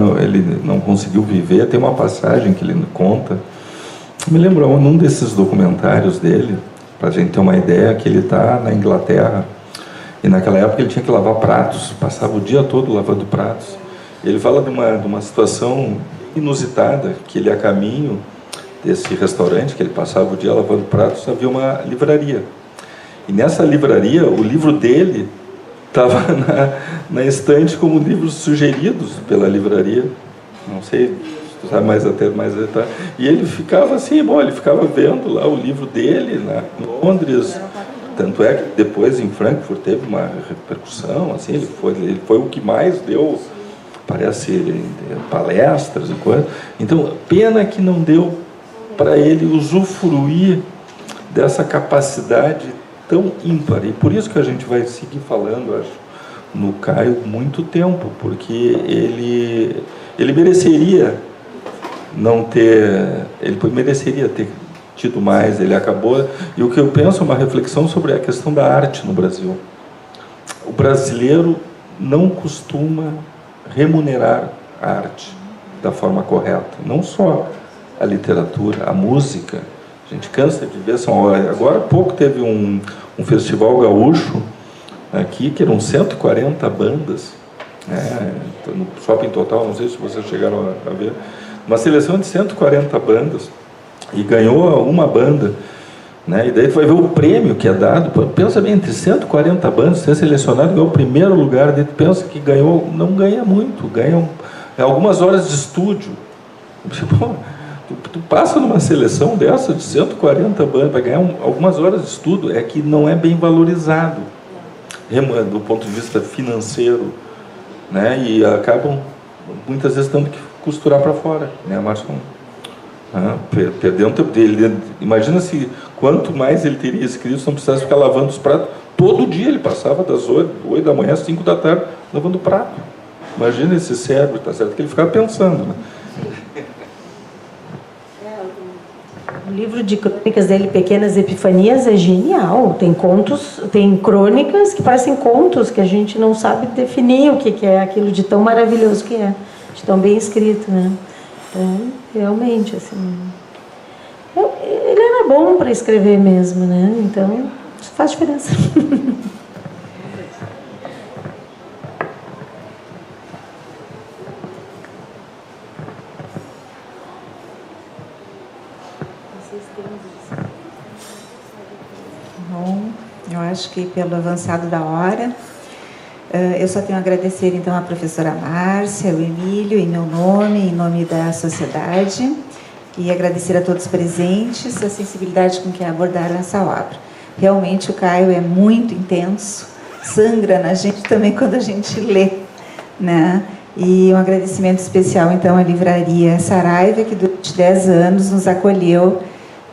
Speaker 3: não conseguiu viver. Tem uma passagem que ele conta, me lembra num desses documentários dele, para a gente ter uma ideia, que ele está na Inglaterra, e naquela época ele tinha que lavar pratos, passava o dia todo lavando pratos. Ele fala de uma situação inusitada, que ele, a caminho desse restaurante, que ele passava o dia lavando pratos, havia uma livraria. E nessa livraria, o livro dele estava na estante como livros sugeridos pela livraria. Não sei se tu sabe mais detalhe. E ele ficava assim, ele ficava vendo lá o livro dele em Londres. Tanto é que depois em Frankfurt teve uma repercussão, assim, ele foi o que mais deu, parece, palestras e coisas. Então, pena que não deu para ele usufruir dessa capacidade tão ímpar. E por isso que a gente vai seguir falando, acho, no Caio muito tempo, porque ele mereceria não ter, ele mereceria ter tido mais, ele acabou. E o que eu penso é uma reflexão sobre a questão da arte no Brasil. O brasileiro não costuma remunerar a arte da forma correta, não só a literatura, a música. A gente cansa de ver, agora há pouco teve um festival gaúcho aqui, que eram 140 bandas, no Shopping Total, não sei se vocês chegaram a ver, uma seleção de 140 bandas, e ganhou uma banda, né? E daí tu vai ver o prêmio que é dado, pensa bem, entre 140 bandas, ser selecionado, ganhou o primeiro lugar, daí tu pensa que ganhou, não ganha muito, ganha algumas horas de estúdio. Tu passa numa seleção dessa de 140 bandas para ganhar algumas horas de estudo, é que não é bem valorizado do ponto de vista financeiro, né? E acabam muitas vezes tendo que costurar para fora, né, Márcio? Perdeu um tempo dele. Imagina se quanto mais ele teria escrito, se não precisasse ficar lavando os pratos. Todo dia ele passava das 8 da manhã às 5 da tarde lavando o prato. Imagina esse cérebro, tá certo que ele ficava pensando, né?
Speaker 2: O livro de crônicas dele, Pequenas Epifanias, é genial. Tem contos, tem crônicas que parecem contos, que a gente não sabe definir o que é aquilo de tão maravilhoso que é, de tão bem escrito, né? Então, realmente, assim, ele era bom para escrever mesmo, né? Então, isso faz diferença.
Speaker 1: Bom, eu acho que pelo avançado da hora, eu só tenho a agradecer então à professora Márcia, ao Emílio, em meu nome, em nome da sociedade, e agradecer a todos os presentes a sensibilidade com que abordaram essa obra. Realmente o Caio é muito intenso, sangra na gente também quando a gente lê, né? E um agradecimento especial então à Livraria Saraiva, que durante 10 anos nos acolheu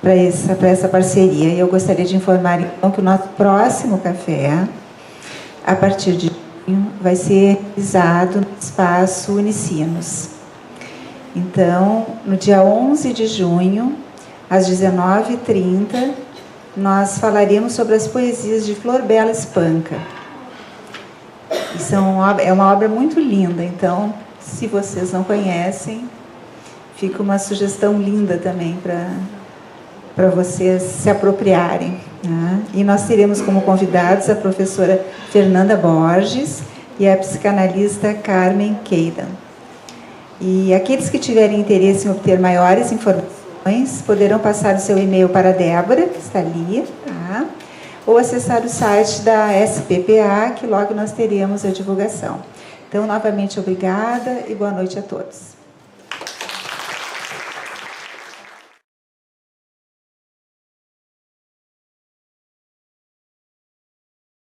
Speaker 1: para essa parceria. E eu gostaria de informar então que o nosso próximo café, a partir de junho, vai ser realizado no espaço Unicinos. Então, no dia 11 de junho, às 19h30, nós falaremos sobre as poesias de Flor Bela Espanca. É uma obra muito linda, então, se vocês não conhecem, fica uma sugestão linda também para vocês se apropriarem, né? E nós teremos como convidados a professora Fernanda Borges e a psicanalista Carmen Keidan. E aqueles que tiverem interesse em obter maiores informações poderão passar o seu e-mail para a Débora, que está ali, tá? Ou acessar o site da SPPA, que logo nós teremos a divulgação. Então, novamente, obrigada e boa noite a todos.